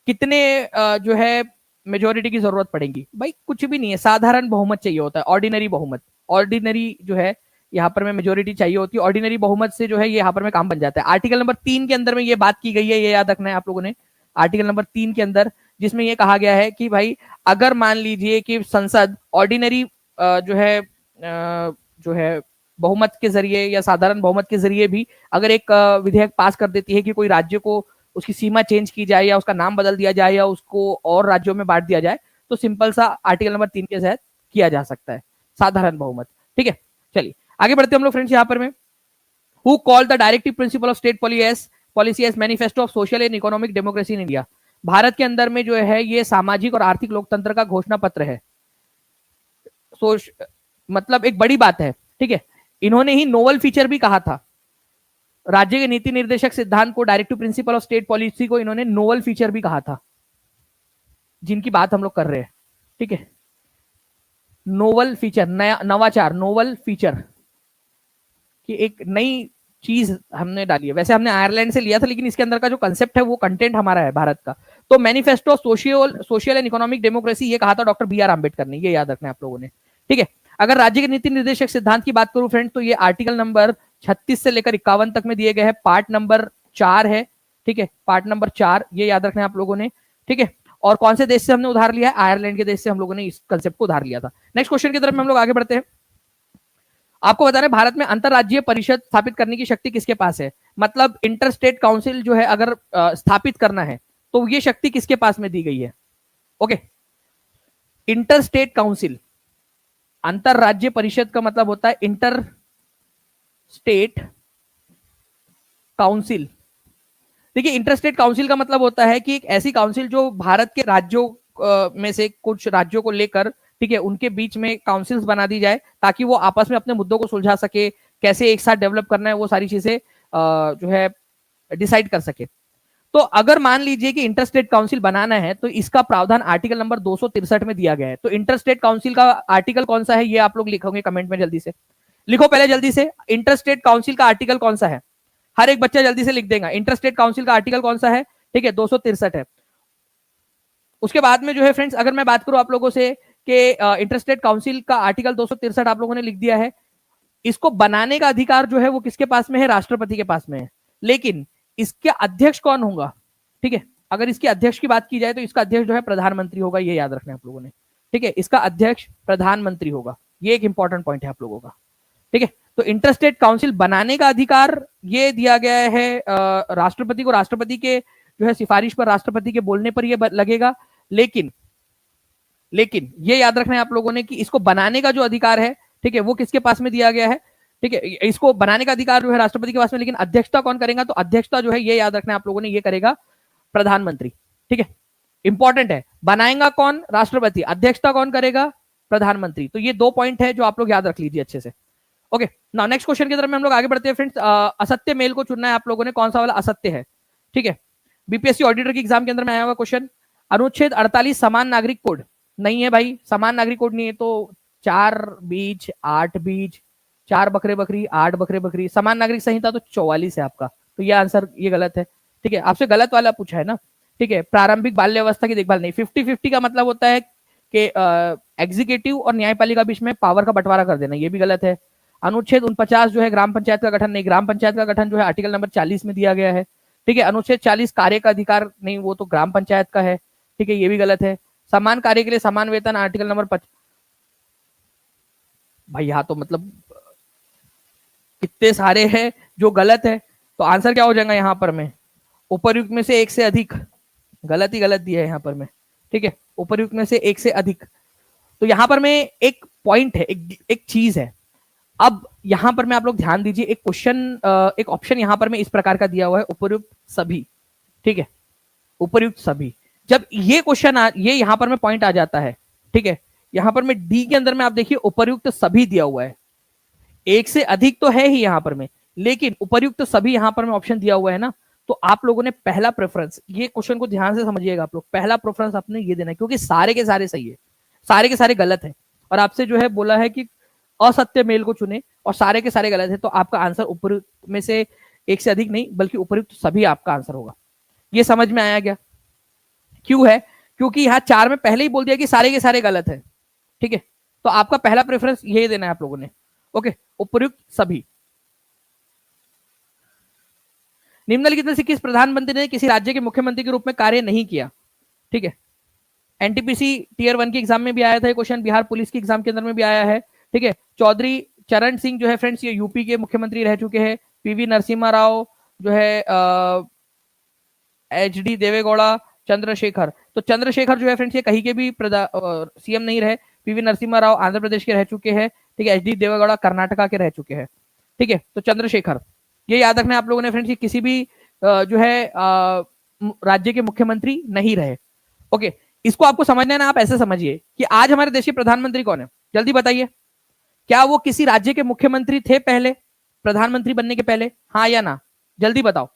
कितने जो है मेजोरिटी की जरूरत पड़ेगी? भाई कुछ भी नहीं है, साधारण बहुमत चाहिए होता है, ऑर्डिनरी बहुमत, ऑर्डिनरी जो है यहाँ पर में मेजोरिटी चाहिए होती है, ऑर्डिनरी बहुमत से जो है ये यहाँ पर में काम बन जाता है। आर्टिकल नंबर 3 के अंदर में ये बात की गई है, ये याद रखना है आप लोगों ने, आर्टिकल नंबर 3 के अंदर, जिसमें ये कहा गया है कि भाई अगर मान लीजिए कि संसद ऑर्डिनरी जो है बहुमत के जरिए या साधारण बहुमत के जरिए भी अगर एक विधेयक पास कर देती है कि कोई राज्य को उसकी सीमा चेंज की जाए या उसका नाम बदल दिया जाए या उसको और राज्यों में बांट दिया जाए, तो सिंपल सा आर्टिकल नंबर 3 के तहत किया जा सकता है, साधारण बहुमत, ठीक है। चलिए आगे बढ़ते हम लोग फ्रेंड्स, यहाँ पर में हु called the directive principle of state policy as manifesto of social and economic democracy in India, Bharat के अंदर में जो है ये सामाजिक और आर्थिक लोकतंत्र का घोषणा पत्र है, मतलब एक बड़ी बात है, ठीक है। इन्होंने ही नोवल फीचर भी कहा था, राज्य के नीति निर्देशक सिद्धांत को, directive principle of state policy को इन्होंने नोवल फीचर भी कहा था, जिनकी बात हम लोग कर रहे हैं, ठीक है। नोवल फीचर, नया नवाचार, नोवल फीचर कि एक नई चीज हमने डाली है। वैसे हमने आयरलैंड से लिया था, लेकिन इसके अंदर का जो कंसेप्ट है वो कंटेंट हमारा है भारत का। तो manifesto social and economic democracy, ये कहा था डॉक्टर बी आर आम्बेडकर ने, ये याद रखना है आप लोगों ने, ठीक है। अगर राज्य के नीति निर्देशक सिद्धांत की बात करूं फ्रेंड, तो ये आर्टिकल नंबर 36 से लेकर 51 तक में दिए गए हैं, पार्ट नंबर 4 है, ठीक है, पार्ट नंबर 4, ये याद रखना है आप लोगों ने, ठीक है। और कौन से देश से हमने उधार लिया है? आयरलैंड के देश से हम लोगों ने इस कंसेप्ट को उधार लिया था। नेक्स्ट क्वेश्चन की तरफ हम लोग आगे बढ़ते हैं। आपको बता रहे भारत में अंतरराज्यीय परिषद स्थापित करने की शक्ति किसके पास है? मतलब इंटर स्टेट काउंसिल जो है अगर स्थापित करना है तो ये शक्ति किसके पास में दी गई है? ओके, इंटर स्टेट काउंसिल, अंतरराज्य परिषद का मतलब होता है इंटर स्टेट काउंसिल। देखिए, इंटर स्टेट काउंसिल का मतलब होता है कि एक ऐसी काउंसिल जो भारत के राज्यों में से कुछ राज्यों को लेकर, ठीक है, उनके बीच में काउंसिल्स बना दी जाए ताकि वो आपस में अपने मुद्दों को सुलझा सके, कैसे एक साथ डेवलप करना है वो सारी चीजें जो है डिसाइड कर सके। तो अगर मान लीजिए कि इंटर स्टेट काउंसिल बनाना है तो इसका प्रावधान आर्टिकल नंबर 263 में दिया गया है। तो इंटर स्टेट काउंसिल का आर्टिकल कौन सा है ये आप लोग लिखोगे कमेंट में, जल्दी से लिखो पहले, जल्दी से। इंटर स्टेट काउंसिल का आर्टिकल कौन सा है? हर एक बच्चा जल्दी से लिख देगा, इंटर स्टेट काउंसिल का आर्टिकल कौन सा है, ठीक है, 263 है। उसके बाद में जो है फ्रेंड्स, अगर मैं बात करूं आप लोगों से कि इंटर स्टेट काउंसिल का आर्टिकल 263 आप लोगों ने लिख दिया है, इसको बनाने का अधिकार जो है वो किसके पास में है? राष्ट्रपति के पास में है। लेकिन इसके अध्यक्ष कौन होगा? ठीक है, अगर इसके अध्यक्ष की बात की जाए तो इसका अध्यक्ष जो है प्रधानमंत्री होगा, ये याद रखना है आप लोगों ने, ठीक है। इसका अध्यक्ष प्रधानमंत्री होगा, ये एक इंपॉर्टेंट पॉइंट है आप लोगों का, ठीक है। तो इंटर स्टेट काउंसिल बनाने का अधिकार ये दिया गया है राष्ट्रपति को। राष्ट्रपति के जो है सिफारिश पर, राष्ट्रपति के बोलने पर ये लगेगा। लेकिन ये याद रखना है आप लोगों ने कि इसको बनाने का जो अधिकार है, ठीक है, वो किसके पास में दिया गया है? ठीक है, इसको बनाने का अधिकार जो है राष्ट्रपति के पास में, लेकिन अध्यक्षता कौन करेगा? तो अध्यक्षता जो है ये याद रखना है आप लोगों ने, ये करेगा प्रधानमंत्री, ठीक है। इंपॉर्टेंट है, बनाएगा कौन? राष्ट्रपति, अध्यक्षता कौन करेगा? प्रधानमंत्री। तो ये 2 पॉइंट है जो आप लोग याद रख लीजिए अच्छे से। ओके, नाउ नेक्स्ट क्वेश्चन की तरफ में हम लोग आगे बढ़ते हैं फ्रेंड्स। असत्य मेल को चुनना है आप लोगों ने, कौन सा वाला असत्य है, ठीक है। बीपीएससी ऑडिटर की एग्जाम के अंदर में आया हुआ क्वेश्चन, अनुच्छेद 48 समान नागरिक कोड नहीं है भाई, समान नागरिक कोड नहीं है, तो 4 बीज 8 बीज, 4 बकरे बकरी 8 बकरे बकरी, समान नागरिक संहिता तो 44 है आपका, तो ये आंसर ये गलत है, ठीक है। आपसे गलत वाला पूछा है ना, ठीक है। प्रारंभिक बाल्यावस्था की देखभाल नहीं, 50-50 का मतलब होता है कि एग्जीक्यूटिव और न्यायपालिका बीच में पावर का बंटवारा कर देना, ये भी गलत है। अनुच्छेद 49 जो है ग्राम पंचायत का गठन नहीं, ग्राम पंचायत का गठन जो है आर्टिकल नंबर 40 में दिया गया है, ठीक है। अनुच्छेद 40 कार्य का अधिकार नहीं, वो तो ग्राम पंचायत का है, ठीक है, ये भी गलत है। समान कार्य के लिए समान वेतन आर्टिकल नंबर 5, भाई यहाँ तो मतलब इतने सारे हैं जो गलत है, तो आंसर क्या हो जाएगा यहाँ पर में? उपर्युक्त में से एक से अधिक, गलत ही गलत दिया है यहाँ पर में, ठीक है, उपर्युक्त में से एक से अधिक। तो यहाँ पर में एक पॉइंट है, एक चीज है। अब यहां पर में आप लोग ध्यान दीजिए, एक क्वेश्चन, एक ऑप्शन यहां पर में इस प्रकार का दिया हुआ है, उपयुक्त सभी, ठीक है, उपयुक्त सभी। जब ये क्वेश्चन ये यहां पर में पॉइंट आ जाता है, ठीक है, यहां पर में डी के अंदर में आप देखिए उपयुक्त सभी दिया हुआ है, एक से अधिक तो है ही यहां पर में, लेकिन उपयुक्त सभी यहां पर में ऑप्शन दिया हुआ है ना, तो आप लोगों ने पहला प्रेफरेंस, ये क्वेश्चन को ध्यान से समझिएगा आप लोग, पहला प्रेफरेंस आपने ये देना है, क्योंकि सारे के सारे सही है, सारे के सारे गलत है, और आपसे जो है बोला है कि असत्य मेल को चुने और सारे के सारे गलत है, तो आपका आंसर उपयुक्त में से एक से अधिक नहीं बल्कि उपयुक्त सभी आपका आंसर होगा। ये समझ में आया क्या? क्यों है? क्योंकि यहां 4 में पहले ही बोल दिया कि सारे के सारे गलत है, ठीक है, तो आपका पहला प्रेफरेंस ये देना है आप लोगों ने। ओके, उपयुक्त सभी। निम्नलिखित में से किस प्रधानमंत्री ने किसी राज्य के मुख्यमंत्री के रूप में कार्य नहीं किया? ठीक है, एनटीपीसी टीयर 1 की एग्जाम में भी आया था ये क्वेश्चन, बिहार पुलिस की एग्जाम के अंदर में भी आया है, ठीक है। चौधरी चरण सिंह जो है फ्रेंड्स, ये यूपी के मुख्यमंत्री रह चुके हैं। पीवी नरसिम्हा राव जो है, एचडी देवेगौड़ा, चंद्रशेखर, तो चंद्रशेखर जो है फ्रेंड्स ये कहीं के भी सीएम नहीं रहे। पीवी नरसिम्हा राव आंध्र प्रदेश के रह चुके हैं, ठीक है। एचडी देवेगौड़ा कर्नाटका के रह चुके हैं, ठीक है। तो चंद्रशेखर, ये याद रखना है आप लोगों ने फ्रेंड्स, किसी भी जो है राज्य के मुख्यमंत्री नहीं रहे। ओके, इसको आपको समझना है ना, आप ऐसे समझिए कि आज हमारे देश के प्रधानमंत्री कौन है? जल्दी बताइए, क्या वो किसी राज्य के मुख्यमंत्री थे पहले, प्रधानमंत्री बनने के पहले, हाँ या ना? जल्दी बताओ,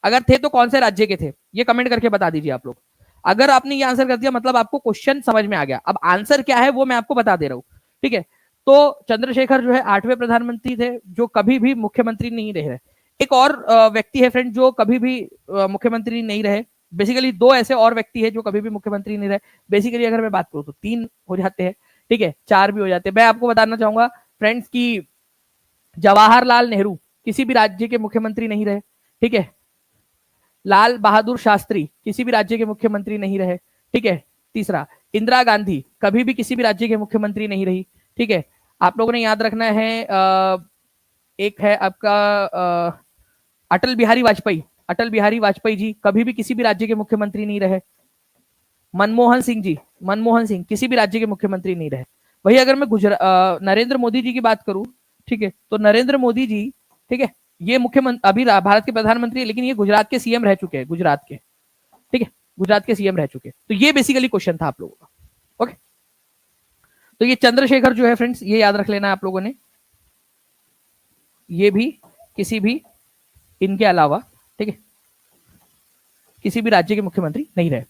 अगर थे तो कौन से राज्य के थे, ये कमेंट करके बता दीजिए आप लोग। अगर आपने ये आंसर कर दिया मतलब आपको क्वेश्चन समझ में आ गया। अब आंसर क्या है वो मैं आपको बता दे रहा हूं, ठीक है। तो चंद्रशेखर जो है 8वें प्रधानमंत्री थे जो कभी भी मुख्यमंत्री नहीं रहे। एक और व्यक्ति है फ्रेंड जो कभी भी मुख्यमंत्री नहीं रहे। बेसिकली दो ऐसे और व्यक्ति है जो कभी भी मुख्यमंत्री नहीं रहे। बेसिकली अगर मैं बात करूं तो 3 हो जाते हैं, ठीक है, 4 भी हो जाते हैं। मैं आपको बताना चाहूंगा फ्रेंड्स की जवाहरलाल नेहरू किसी भी राज्य के मुख्यमंत्री नहीं रहे, ठीक है। लाल बहादुर शास्त्री किसी भी राज्य के मुख्यमंत्री नहीं रहे, ठीक है। तीसरा, इंदिरा गांधी कभी भी किसी भी राज्य के मुख्यमंत्री नहीं रही, ठीक है। आप लोगों ने याद रखना है एक है आपका अटल बिहारी वाजपेयी। अटल बिहारी वाजपेयी जी कभी भी किसी भी राज्य के मुख्यमंत्री नहीं रहे। मनमोहन सिंह जी, मनमोहन सिंह किसी भी राज्य के मुख्यमंत्री नहीं रहे। वही अगर मैं नरेंद्र मोदी जी की बात करूं, ठीक है, तो नरेंद्र मोदी जी, ठीक है, ये मुख्यमंत्री अभी भारत के प्रधानमंत्री है, लेकिन ये गुजरात के सीएम रह चुके हैं, गुजरात के, ठीक है, गुजरात के सीएम रह चुके हैं। तो ये बेसिकली क्वेश्चन था आप लोगों का। ओके, तो ये चंद्रशेखर जो है फ्रेंड्स, ये याद रख लेना आप लोगों ने, ये भी किसी भी इनके अलावा, ठीक है, किसी भी राज्य के मुख्यमंत्री नहीं रहे।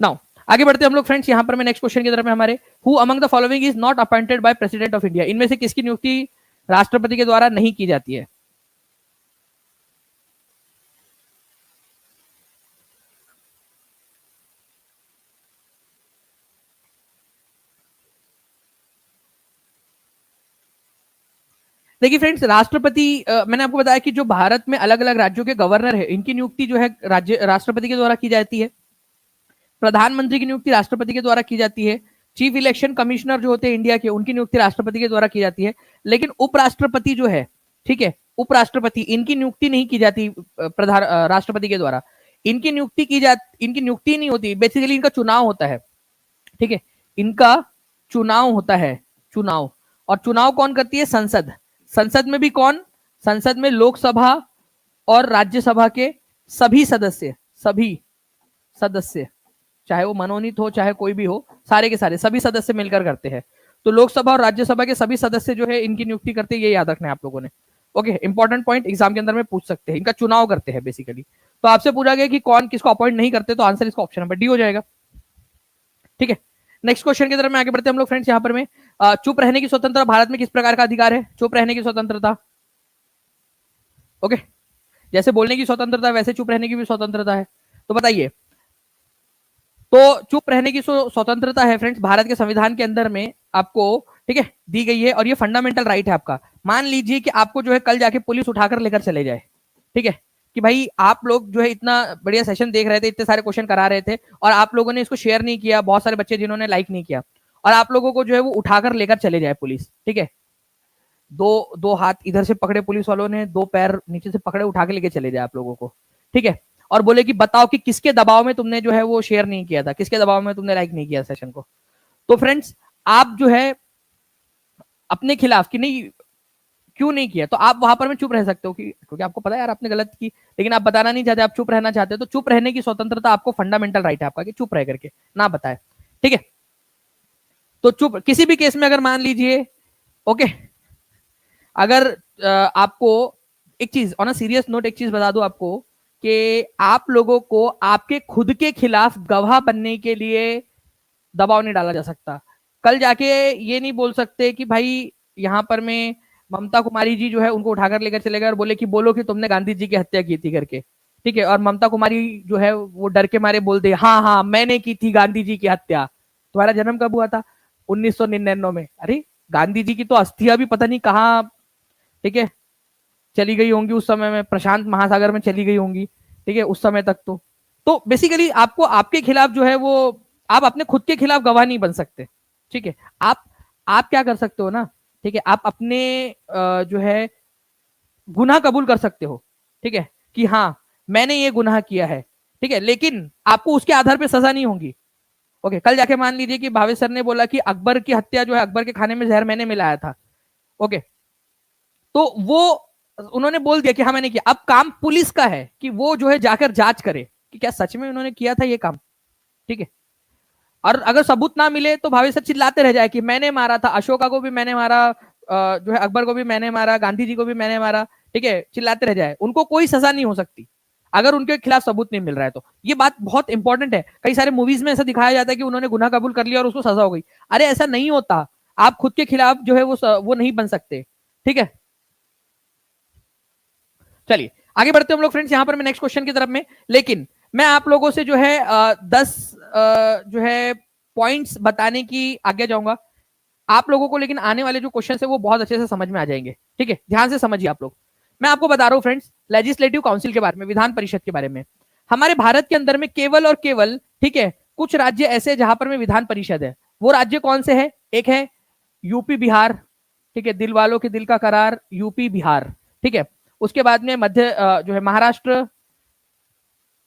नाउ आगे बढ़ते हम लोग फ्रेंड्स, यहां पर मैं नेक्स्ट क्वेश्चन की तरफ में हमारे, who among the following is not appointed by president of India, इनमें से किसकी नियुक्ति राष्ट्रपति के द्वारा नहीं की जाती है? देखिए फ्रेंड्स, राष्ट्रपति मैंने आपको बताया कि जो भारत में अलग अलग राज्यों के गवर्नर है इनकी नियुक्ति जो है राज्य राष्ट्रपति के द्वारा की जाती है। प्रधानमंत्री की नियुक्ति राष्ट्रपति के द्वारा की जाती है। चीफ इलेक्शन कमिश्नर जो होते हैं इंडिया के, उनकी नियुक्ति राष्ट्रपति के द्वारा की जाती है। लेकिन उपराष्ट्रपति जो है, ठीक है, उपराष्ट्रपति, इनकी नियुक्ति नहीं की जाती प्रधान राष्ट्रपति के द्वारा। इनकी नियुक्ति नहीं होती, बेसिकली इनका चुनाव होता है, ठीक है, इनका चुनाव होता है, चुनाव। और चुनाव कौन करती है? संसद। संसद में भी कौन? संसद में लोकसभा और राज्यसभा के सभी सदस्य, सभी सदस्य, चाहे वो मनोनीत हो चाहे कोई भी हो, सारे के सारे सभी सदस्य मिलकर करते हैं। तो लोकसभा और राज्यसभा के सभी सदस्य जो है इनकी नियुक्ति करते हैं, ये याद रखना है आप लोगों ने। ओके, इंपॉर्टेंट पॉइंट, एग्जाम के अंदर में पूछ सकते हैं, इनका चुनाव करते हैं बेसिकली। तो आपसे पूछा गया कि कौन किसको अपॉइंट नहीं करते, तो आंसर इसका ऑप्शन नंबर डी हो जाएगा, ठीक है। नेक्स्ट क्वेश्चन की तरफ में आगे बढ़ते हैं हम लोग फ्रेंड्स। यहाँ पर में चुप रहने की स्वतंत्रता भारत में किस प्रकार का अधिकार है? चुप रहने की स्वतंत्रता, ओके, जैसे बोलने की स्वतंत्रता वैसे चुप रहने की भी स्वतंत्रता है। तो बताइए, तो चुप रहने की स्वतंत्रता है फ्रेंड्स भारत के संविधान के अंदर में आपको, ठीक है, दी गई है। और ये फंडामेंटल राइट है आपका। मान लीजिए कि आपको जो है कल जाके पुलिस उठाकर लेकर चले जाए, ठीक है, कि भाई आप लोग जो है इतना बढ़िया सेशन देख रहे थे, इतने सारे क्वेश्चन करा रहे थे और आप लोगों ने इसको शेयर नहीं किया, बहुत सारे बच्चे जिन्होंने लाइक नहीं किया, और आप लोगों को जो है वो उठाकर लेकर चले जाए पुलिस, ठीक है, दो दो हाथ इधर से पकड़े पुलिस वालों ने, दो पैर नीचे से पकड़े, उठा के लेके चले जाए आप लोगों को, ठीक है, और बोले कि बताओ कि किसके दबाव में तुमने जो है वो शेयर नहीं किया था, किसके दबाव में तुमने लाइक नहीं किया सेशन को। तो फ्रेंड्स आप जो है अपने खिलाफ कि नहीं क्यों नहीं किया, तो आप वहां पर में चुप रह सकते हो कि क्योंकि आपको पता है यार आपने गलत की, लेकिन आप बताना नहीं चाहते, आप चुप रहना चाहते हो। तो चुप रहने की स्वतंत्रता आपको फंडामेंटल राइट है आपका कि चुप रह करके ना बताए, ठीक है। तो चुप किसी भी केस में अगर मान लीजिए, ओके, अगर आपको एक चीज ऑन अ सीरियस नोट, एक चीज बता दूं आपको कि आप लोगों को आपके खुद के खिलाफ गवाह बनने के लिए दबाव नहीं डाला जा सकता। कल जाके ये नहीं बोल सकते कि भाई यहां पर में ममता कुमारी जी जो है उनको उठाकर लेकर चले गए और बोले कि बोलो कि तुमने गांधी जी की हत्या की थी करके, ठीक है, और ममता कुमारी जो है वो डर के मारे बोल दे हाँ हाँ मैंने की थी गांधी जी की हत्या। तुम्हारा जन्म कब हुआ था? 1999 में। अरे गांधी जी की तो अस्थियां भी पता नहीं कहाँ, ठीक है, चली गई होंगी उस समय में, प्रशांत महासागर में चली गई होंगी, ठीक है, उस समय तक तो बेसिकली आपको आपके खिलाफ जो है वो आप अपने खुद के खिलाफ गवाह नहीं बन सकते, ठीक है। आप क्या कर सकते हो ना, ठीक है, आप अपने जो है गुनाह कबूल कर सकते हो, ठीक है, कि हाँ मैंने ये गुनाह किया है, ठीक है, लेकिन आपको उसके आधार पर सजा नहीं होगी। ओके, कल जाके मान लीजिए कि भावेश सर ने बोला कि अकबर की हत्या जो है, अकबर के खाने में जहर मैंने मिलाया था, ओके, तो वो उन्होंने बोल दिया कि हाँ मैंने किया। अब काम पुलिस का है कि वो जो है जाकर जांच करे कि क्या सच में उन्होंने किया था ये काम, ठीक है। और अगर सबूत ना मिले तो भावे सर चिल्लाते रह जाए कि मैंने मारा था, अशोका को भी मैंने मारा, जो है अकबर को भी मैंने मारा, गांधी जी को भी मैंने मारा, ठीक है, चिल्लाते रह जाए, उनको कोई सजा नहीं हो सकती अगर उनके खिलाफ सबूत नहीं मिल रहा है। तो ये बात बहुत इंपॉर्टेंट है। कई सारे मूवीज में ऐसा दिखाया जाता है कि उन्होंने गुनाह कबूल कर लिया और उसको सजा हो गई। अरे ऐसा नहीं होता, आप खुद के खिलाफ जो है वो नहीं बन सकते, ठीक है। चलिए आगे बढ़ते हैं हम लोग फ्रेंड्स, यहां पर मैं नेक्स्ट क्वेश्चन की तरफ में, लेकिन मैं आप लोगों से जो है 10 जो है पॉइंट्स बताने की आज्ञा चाहूंगा आप लोगों को, लेकिन आने वाले जो क्वेश्चन है वो बहुत अच्छे से समझ में आ जाएंगे, ठीक है, ध्यान से समझिए आप लोग। मैं आपको बता रहा हूं फ्रेंड्स, लेजिस्लेटिव काउंसिल के बारे में, विधान परिषद के बारे में। हमारे भारत के अंदर में केवल और केवल, ठीक है, कुछ राज्य ऐसे जहां पर में विधान परिषद है। वो राज्य कौन से है? एक है यूपी बिहार, ठीक है, दिल वालों के दिल का करार, यूपी बिहार, ठीक है। उसके बाद में मध्य जो है महाराष्ट्र,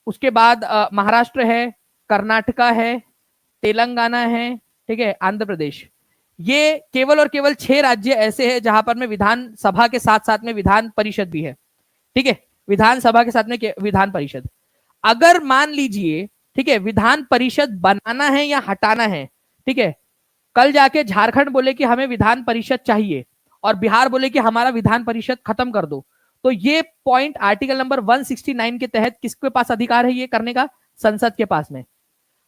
उसके बाद महाराष्ट्र है, कर्नाटका है, तेलंगाना है, ठीक है, आंध्र प्रदेश। ये केवल और केवल 6 राज्य ऐसे हैं जहां पर में विधानसभा के साथ साथ में विधान परिषद भी है, ठीक है, विधानसभा के साथ में विधान परिषद। अगर मान लीजिए, ठीक है, विधान परिषद बनाना है या हटाना है, ठीक है, कल जाके झारखंड बोले कि हमें विधान परिषद चाहिए और बिहार बोले कि हमारा विधान परिषद खत्म कर दो, तो ये पॉइंट आर्टिकल नंबर 169 के तहत किसके पास अधिकार है ये करने का? संसद के पास में।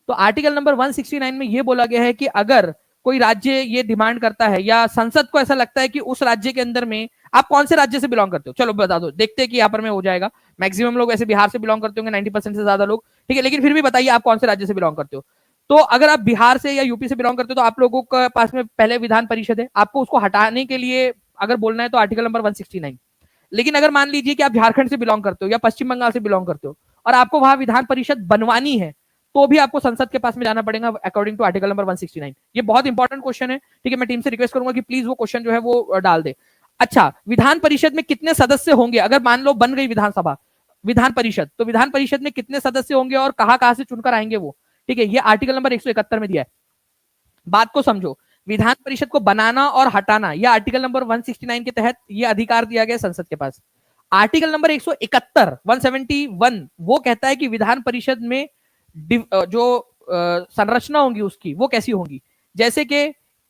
तो आर्टिकल नंबर 169 में ये बोला गया है कि अगर कोई राज्य ये डिमांड करता है या संसद को ऐसा लगता है कि उस राज्य के अंदर में, आप कौन से राज्य से बिलोंग करते हो, चलो बता दो, देखते हैं कि यहाँ पर में हो जाएगा। मैक्सिमम लोग ऐसे बिहार से बिलोंग करते होंगे, 90% से ज्यादा लोग, ठीक है, लेकिन फिर भी बताइए आप कौन से राज्य से बिलोंग करते हो। तो अगर आप बिहार से या यूपी से बिलोंग करते हो तो आप लोगों के पास में पहले विधान परिषद है, आपको उसको हटाने के लिए अगर बोलना है तो आर्टिकल नंबर 169। लेकिन अगर मान लीजिए कि आप झारखंड से बिलोंग करते हो या पश्चिम बंगाल से बिलोंग करते हो और आपको वहां विधान परिषद बनवानी है, तो भी आपको संसद के पास में जाना पड़ेगा अकॉर्डिंग टू आर्टिकल नंबर 169। ये बहुत इंपॉर्टेंट क्वेश्चन है, ठीक है, मैं टीम से रिक्वेस्ट करूंगा कि प्लीज वो क्वेश्चन जो है वो डाल दे। अच्छा, विधान परिषद में कितने सदस्य होंगे? अगर मान लो बन गई विधानसभा, विधान परिषद, तो विधान परिषद में कितने सदस्य होंगे और कहां से चुनकर आएंगे वो, ठीक है, ये आर्टिकल नंबर 171 में दिया है। बात को समझो, विधान परिषद को बनाना और हटाना, यह आर्टिकल नंबर 169 के तहत यह अधिकार दिया गया संसद के पास। आर्टिकल नंबर 171 171 वो कहता है कि विधान परिषद में जो संरचना होंगी उसकी वो कैसी होंगी, जैसे कि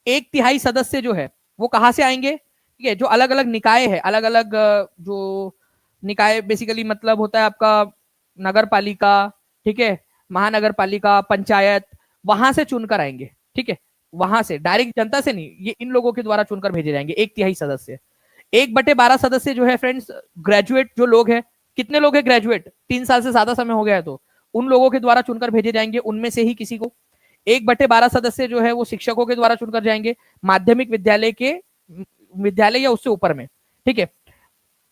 1/3 सदस्य जो है वो कहां से आएंगे, ठीक है, जो अलग अलग निकाय है, अलग अलग जो निकाय बेसिकली मतलब होता है आपका नगर पालिका, ठीक है, महानगर पालिका, पंचायत, वहां से चुनकर आएंगे, ठीक है, वहां से डायरेक्ट जनता से नहीं, ये इन लोगों के द्वारा चुनकर भेजे जाएंगे 1/3 सदस्य। 1/12 सदस्य जो है फ्रेंड्स ग्रेजुएट जो लोग हैं, कितने लोग हैं ग्रेजुएट, 3 साल से ज्यादा समय हो गया है, तो उन लोगों के द्वारा चुनकर भेजे जाएंगे, उनमें से ही किसी को। 1/12 सदस्य जो है वो शिक्षकों के द्वारा चुनकर जाएंगे, माध्यमिक विद्यालय के विद्यालय या उससे ऊपर में, ठीक है।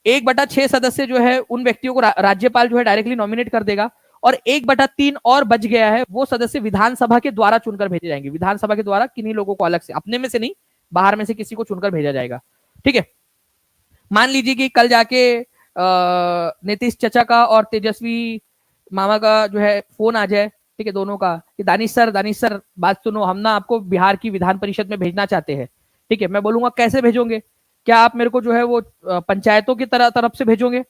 1/6 सदस्य जो है उन व्यक्तियों को राज्यपाल जो है डायरेक्टली नॉमिनेट कर देगा, और 1/3 और बच गया है, वो सदस्य विधानसभा के द्वारा चुनकर भेजे जाएंगे। विधानसभा के द्वारा किन्हीं लोगों को अलग से, अपने में से नहीं, बाहर में से किसी को चुनकर भेजा जाएगा, ठीक है। मान लीजिए कि कल जाके नीतीश चचा का और तेजस्वी मामा का जो है फोन आ जाए, ठीक है, दोनों का, कि दानिश सर बात सुनो, हम ना आपको बिहार की विधान परिषद में भेजना चाहते हैं, ठीक है। मैं बोलूंगा कैसे भेजोगे? क्या आप मेरे को जो है वो पंचायतों की तरफ से भेजोगे,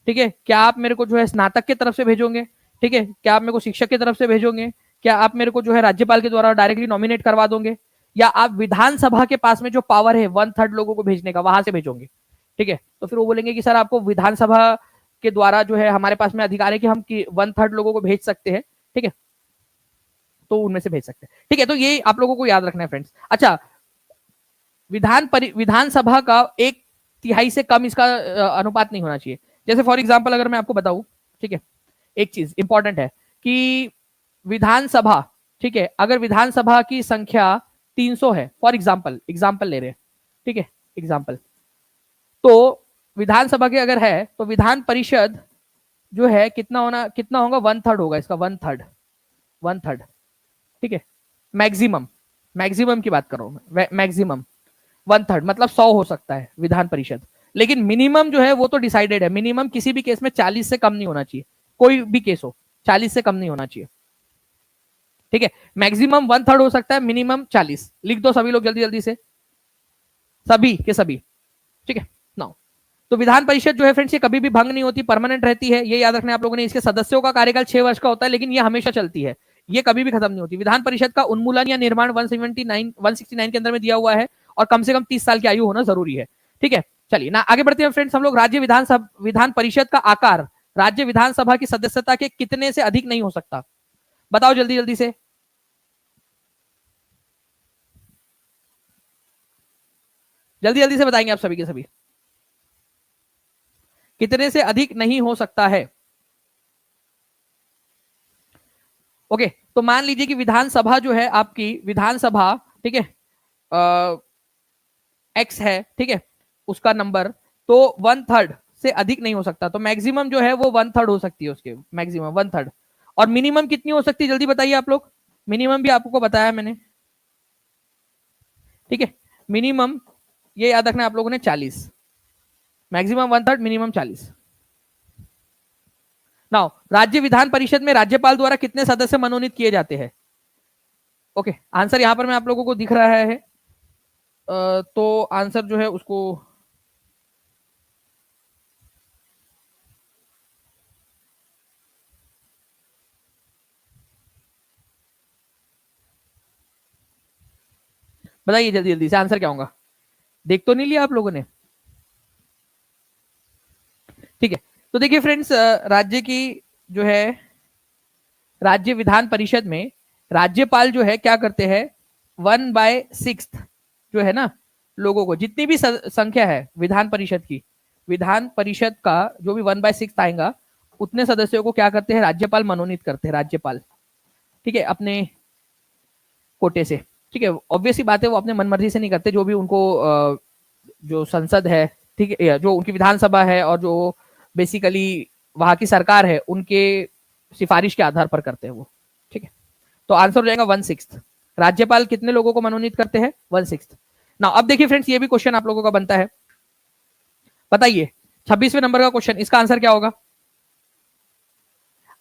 ठीक है, क्या आप मेरे को जो है स्नातक की तरफ से भेजोगे, ठीक है, क्या आप मेरे को शिक्षक की तरफ से भेजोगे, क्या आप मेरे को जो है राज्यपाल के द्वारा डायरेक्टली नॉमिनेट करवा दोगे, या आप विधानसभा के पास में जो पावर है 1/3 लोगों को भेजने का वहां से भेजोगे, ठीक है। तो फिर वो बोलेंगे कि सर आपको विधानसभा के द्वारा जो है हमारे पास में अधिकार है कि हम 1/3 लोगों को भेज सकते हैं, ठीक है, तो उनमें से भेज सकते हैं, ठीक है। तो ये आप लोगों को याद रखना है फ्रेंड्स। अच्छा, विधानसभा का 1/3 से कम इसका अनुपात नहीं होना चाहिए। जैसे फॉर एग्जाम्पल अगर मैं आपको बताऊं, ठीक है, एक चीज इंपॉर्टेंट है कि विधानसभा, ठीक है, अगर विधानसभा की संख्या 300 है, फॉर एग्जाम्पल ले रहे हैं, ठीक है, एग्जाम्पल, तो विधानसभा के अगर है तो विधान परिषद जो है कितना होगा, 1/3 होगा इसका, 1/3, ठीक है, मैक्सिमम की बात कर रहा हूं मैं, मैक्सिमम 1/3 मतलब 100 हो सकता है विधान परिषद, लेकिन मिनिमम जो है वो तो डिसाइडेड है। मिनिमम किसी भी केस में 40 से कम नहीं होना चाहिए, कोई भी केस हो 40 से कम नहीं होना चाहिए, ठीक है। मैक्सिमम 1/3 हो सकता है, मिनिमम 40। लिख दो सभी लोग जल्दी जल्दी से, सभी के सभी, ठीक है। नाउ तो विधान परिषद जो है फ्रेंड्स ये कभी भी भंग नहीं होती, परमानेंट रहती है, ये याद रखना है आप लोगों ने। इसके सदस्यों का कार्यकाल 6 वर्ष का होता है, लेकिन ये हमेशा चलती है। ये कभी भी खत्म नहीं होती। विधान परिषद का उन्मूलन या निर्माण 169 के अंदर में दिया हुआ है और कम से कम 30 साल की आयु होना जरूरी है। ठीक है, चलिए ना आगे बढ़ते हैं फ्रेंड्स। हम लोग राज्य विधान परिषद का आकार राज्य विधानसभा की सदस्यता के कितने से अधिक नहीं हो सकता? बताओ जल्दी जल्दी से। जल्दी जल्दी से बताएंगे आप सभी के सभी, कितने से अधिक नहीं हो सकता है? ओके, तो मान लीजिए कि विधानसभा जो है आपकी विधानसभा, ठीक है, एक्स है, ठीक है, उसका नंबर तो 1/3 से अधिक नहीं हो सकता। तो मैक्सिमम जो है वो 1/3 हो सकती है, उसके मैक्सिमम 1/3। और मिनिमम कितनी हो सकती है जल्दी बताइए आप लोग। मिनिमम भी आपको बताया मैंने, ठीक है, मिनिमम ये याद रखना आप लोगों ने 40, मैक्सिमम 1/3, मिनिमम 40। नाउ राज्य विधान परिषद में राज्यपाल द्वारा कितने सदस्य मनोनीत किए जाते हैं? ओके, आंसर यहां पर मैं आप लोगों को दिख रहा है। तो आंसर जो है उसको बताइए जल्दी जल्दी से, आंसर क्या होगा? देख तो नहीं लिया आप लोगों ने? ठीक है, तो देखिए फ्रेंड्स, राज्य की जो है राज्य विधान परिषद में राज्यपाल जो है क्या करते हैं, 1/6 जो है ना लोगों को, जितनी भी संख्या है विधान परिषद की, विधान परिषद का जो भी 1/6 आएगा उतने सदस्यों को क्या करते हैं, राज्यपाल मनोनीत करते हैं, राज्यपाल, ठीक है, अपने कोटे से। ठीक है, ऑब्वियसली बात है वो अपने मनमर्जी से नहीं करते, जो भी उनको जो संसद है, ठीक है, जो उनकी विधानसभा है और जो बेसिकली वहां की सरकार है उनके सिफारिश के आधार पर करते हैं वो। ठीक है, तो आंसर हो जाएगा 1/6। राज्यपाल कितने लोगों को मनोनीत करते हैं? 1/6। ना अब देखिए फ्रेंड्स, ये भी क्वेश्चन आप लोगों का बनता है, बताइए 26वें नंबर का क्वेश्चन, इसका आंसर क्या होगा?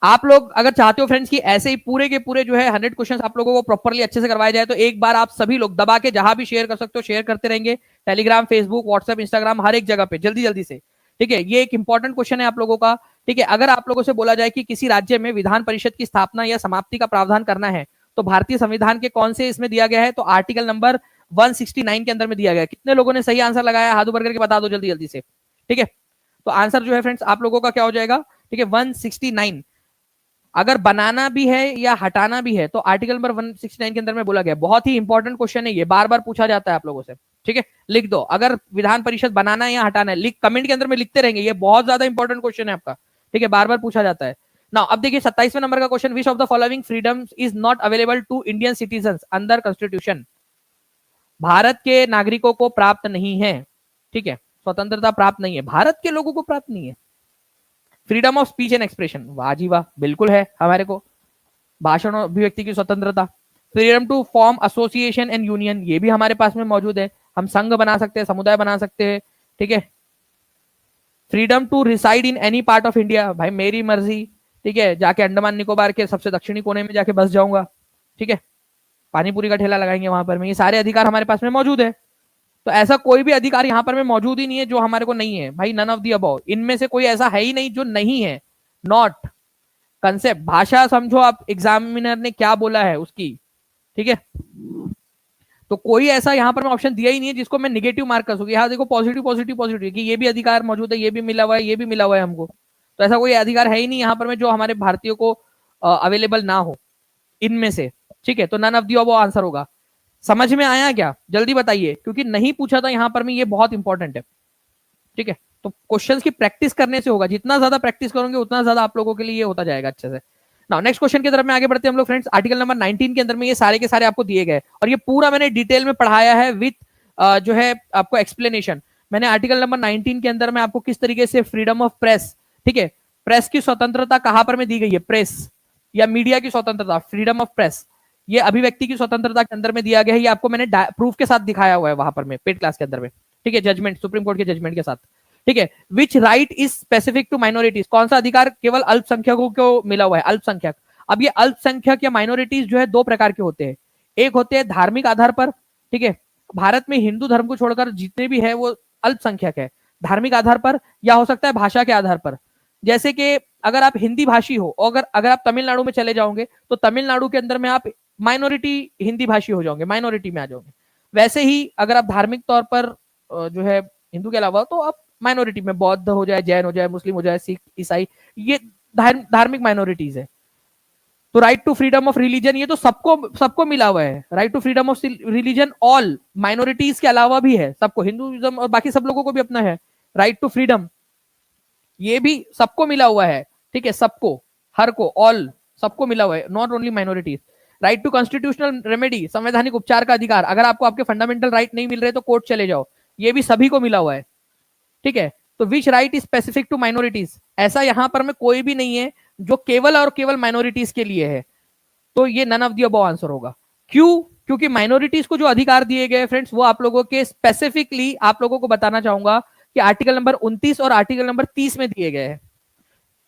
आप लोग अगर चाहते हो फ्रेंड्स कि ऐसे ही पूरे के पूरे जो है 100 क्वेश्चंस आप लोगों को प्रॉपर्ली अच्छे से करवाए जाए, तो एक बार आप सभी लोग दबा के जहां भी शेयर कर सकते हो शेयर करते रहेंगे, टेलीग्राम, फेसबुक, व्हाट्सएप, इंस्टाग्राम, हर एक जगह पे जल्दी जल्दी से। ठीक है, ये एक इंपॉर्टेंट क्वेश्चन है आप लोगों का। ठीक है, अगर आप लोगों से बोला जाए कि किसी राज्य में विधान परिषद की स्थापना या समाप्ति का प्रावधान करना है तो भारतीय संविधान के कौन से इसमें दिया गया है? तो आर्टिकल नंबर 169 के अंदर में दिया गया है। कितने लोगों ने सही आंसर लगाया? हाथ ऊपर करके बता दो जल्दी जल्दी से। ठीक है, तो आंसर जो है फ्रेंड्स आप लोगों का क्या हो जाएगा? ठीक है, 169। अगर बनाना भी है या हटाना भी है तो आर्टिकल नंबर 169 के अंदर में बोला गया। बहुत ही इंपॉर्टेंट क्वेश्चन है ये, बार बार पूछा जाता है आप लोगों से। ठीक है, लिख दो अगर विधान परिषद बनाना है या हटाना है, लिख कमेंट के अंदर में लिखते रहेंगे, ये बहुत ज्यादा इंपॉर्टेंट क्वेश्चन है आपका। ठीक है, बार बार पूछा जाता है ना। अब देखिए 27वें नंबर का question, which of the following freedoms is not available to Indian citizen under constitution? Bharat के नागरिकों को प्राप्त नहीं है। ठीक है, स्वतंत्रता प्राप्त नहीं है, भारत के लोगों को प्राप्त नहीं है। Freedom of speech and expression, वाह जी वाह, बिल्कुल है हमारे को। भाषण और अभिव्यक्ति की स्वतंत्रता। Freedom to form association and union, ये भी हमारे पास में मौजूद है, हम संघ बना सकते हैं, समुदाय बना सकते हैं। ठीक है, freedom to reside in any part of India, भाई मेरी मर्जी, ठीक है, जाके अंडमान निकोबार के सबसे दक्षिणी कोने में जाके बस जाऊंगा। ठीक है, पानी पूरी का ठेला लगाएंगे वहां पर में, ये सारे अधिकार हमारे पास में मौजूद है। तो ऐसा कोई भी अधिकार यहाँ पर में मौजूद ही नहीं है जो हमारे को नहीं है भाई, नन ऑफ दी अबव, इनमें से कोई ऐसा है ही नहीं जो नहीं है। नॉट कंसेप्ट, भाषा समझो आप, एग्जामिनर ने क्या बोला है उसकी। ठीक है, तो कोई ऐसा यहाँ पर मैं ऑप्शन दिया ही नहीं है जिसको मैं निगेटिव मार्क कर सकूं। यहाँ देखो पॉजिटिव पॉजिटिव पॉजिटिव कि ये भी अधिकार मौजूद है, ये भी मिला हुआ है, ये भी मिला हुआ है हमको। तो ऐसा कोई अधिकार है ही नहीं यहाँ पर में जो हमारे भारतीयों को अवेलेबल ना हो इनमें से। ठीक है, तो none of the above answer होगा। समझ में आया क्या? जल्दी बताइए, क्योंकि नहीं पूछा था यहाँ पर में, ये बहुत इंपॉर्टेंट है। ठीक है, तो क्वेश्चंस की प्रैक्टिस करने से होगा, जितना ज्यादा प्रैक्टिस करोगे उतना ज्यादा आप लोगों के लिए ये होता जाएगा अच्छे से। नाउ नेक्स्ट क्वेश्चन की तरफ में आगे बढ़ते हैं हम लोग फ्रेंड्स। आर्टिकल नंबर 19 के अंदर में ये सारे के सारे आपको दिए गए और ये पूरा मैंने डिटेल में पढ़ाया है विथ जो है आपको एक्सप्लेनेशन। मैंने आर्टिकल नंबर 19 के अंदर में आपको किस तरीके से फ्रीडम ऑफ प्रेस, ठीक है, प्रेस की स्वतंत्रता कहां पर में दी गई है, प्रेस या मीडिया की स्वतंत्रता, फ्रीडम ऑफ प्रेस, ये अभिव्यक्ति की स्वतंत्रता के अंदर में दिया गया है। ये आपको मैंने प्रूफ के साथ दिखाया हुआ है वहां पर में पेड क्लास के अंदर में। ठीक है, जजमेंट, सुप्रीम कोर्ट के जजमेंट के साथ। ठीक है, which right is specific to minorities, कौन सा अधिकार केवल अल्पसंख्यकों को मिला हुआ है, अल्पसंख्यक। अब ये अल्पसंख्यक या माइनॉरिटीज जो है दो प्रकार के होते हैं, एक होते हैं धार्मिक आधार पर। ठीक है, भारत में हिंदू धर्म को छोड़कर जितने भी है वो अल्पसंख्यक है, धार्मिक आधार पर या हो सकता है भाषा के आधार पर। जैसे कि अगर आप हिंदी भाषी हो, अगर अगर आप तमिलनाडु में चले जाओगे तो तमिलनाडु के अंदर में आप माइनॉरिटी हिंदी भाषी हो जाओगे, माइनॉरिटी में आ जाओगे। वैसे ही अगर आप धार्मिक तौर पर जो है हिंदू के अलावा, तो आप माइनॉरिटी में बौद्ध हो जाए, जैन हो जाए, मुस्लिम हो जाए, सिख, ईसाई, ये धार्मिक माइनॉरिटीज है। तो right to freedom of religion ये तो सबको सबको मिला हुआ है। Right to freedom of religion all minorities के अलावा भी है, सबको, हिंदुइज्म और बाकी सब लोगों को भी अपना है राइट टू फ्रीडम, ये भी सबको मिला हुआ है। ठीक है, सबको, हर को, ऑल, सबको मिला हुआ है, not only minorities. Right to constitutional remedy, संवैधानिक उपचार का अधिकार, अगर आपको आपके फंडामेंटल राइट नहीं मिल रहे तो कोर्ट चले जाओ, ये भी सभी को मिला हुआ है। ठीक है, तो which right is specific to minorities, ऐसा यहां पर में कोई भी नहीं है जो केवल और केवल माइनॉरिटीज के लिए है। तो ये none of the above answer होगा। क्यों? क्योंकि माइनॉरिटीज को जो अधिकार दिए गए फ्रेंड्स, वो आप लोगों के स्पेसिफिकली आप लोगों को बताना चाहूंगा कि आर्टिकल नंबर 29 और आर्टिकल नंबर 30 में दिए गए हैं।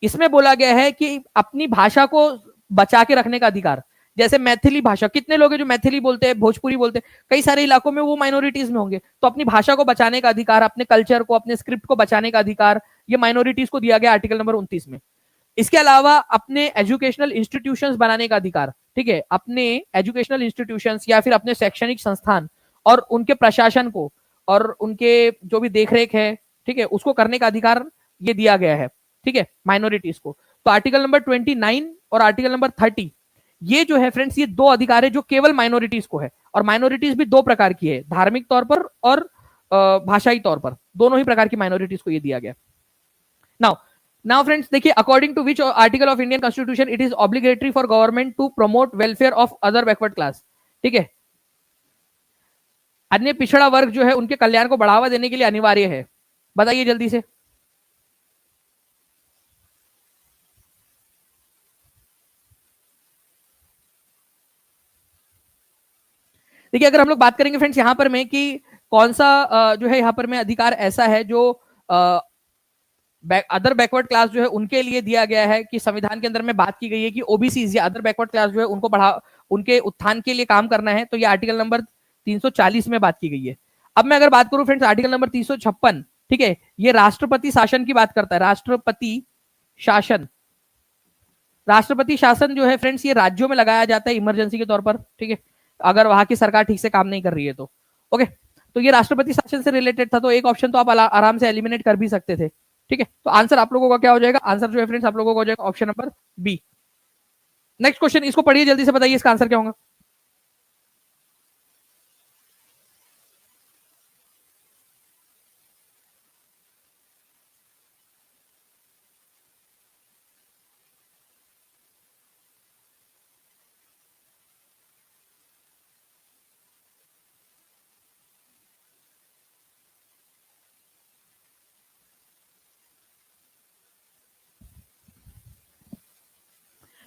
इसमें बोला गया है कि अपनी भाषा को बचा के रखने का अधिकार। जैसे मैथिली भाषा, कितने लोग हैं जो मैथिली बोलते हैं, भोजपुरी बोलते हैं, कई सारे इलाकों में वो माइनॉरिटीज में होंगे, तो अपनी भाषा को बचाने का अधिकार, अपने कल्चर को, अपने स्क्रिप्ट को बचाने का अधिकार, ये माइनॉरिटीज को दिया गया आर्टिकल नंबर 29 में। इसके अलावा अपने एजुकेशनल इंस्टीट्यूशंस बनाने का अधिकार, ठीक है, अपने एजुकेशनल इंस्टीट्यूशंस या फिर अपने शैक्षणिक संस्थान और उनके प्रशासन को और उनके जो भी देखरेख है, ठीक है, उसको करने का अधिकार ये दिया गया है। ठीक है, माइनॉरिटीज को। तो आर्टिकल नंबर 29 और आर्टिकल नंबर 30 ये जो है फ्रेंड्स, ये दो अधिकार है जो केवल माइनॉरिटीज को है। और माइनॉरिटीज भी दो प्रकार की है, धार्मिक तौर पर और भाषाई तौर पर, दोनों ही प्रकार की माइनॉरिटीज को ये दिया गया। नाउ फ्रेंड्स देखिए, according to which article of Indian constitution it is obligatory for government to promote welfare of other backward class. ठीक है, अन्य पिछड़ा वर्ग जो है उनके कल्याण को बढ़ावा देने के लिए अनिवार्य है। बताइए जल्दी से। देखिए, अगर हम लोग बात करेंगे फ्रेंड्स यहां पर में कि कौन सा जो है यहां पर में अधिकार ऐसा है जो अदर बैकवर्ड क्लास जो है उनके लिए दिया गया है, कि संविधान के अंदर में बात की गई है कि ओबीसी या अदर बैकवर्ड क्लास जो है उनको उनके उत्थान के लिए काम करना है, तो ये आर्टिकल नंबर 340 में बात की गई है। अब मैं अगर बात करूं फ्रेंड्स आर्टिकल नंबर 356, ठीक है, ये राष्ट्रपति शासन की बात करता है। राष्ट्रपति शासन, राष्ट्रपति शासन जो है फ्रेंड्स ये राज्यों में लगाया जाता है इमरजेंसी के तौर पर। ठीक है, अगर वहां की सरकार ठीक से काम नहीं कर रही है तो। ओके, तो ये राष्ट्रपति शासन से रिलेटेड था, तो एक ऑप्शन तो आप आराम से एलिमिनेट कर भी सकते थे। ठीक है, तो आंसर आप लोगों का क्या हो जाएगा? आंसर जो है फ्रेंड्स आप लोगों का हो जाएगा option number B. Next question, इसको पढ़िए जल्दी से, बताइए इसका आंसर क्या होगा।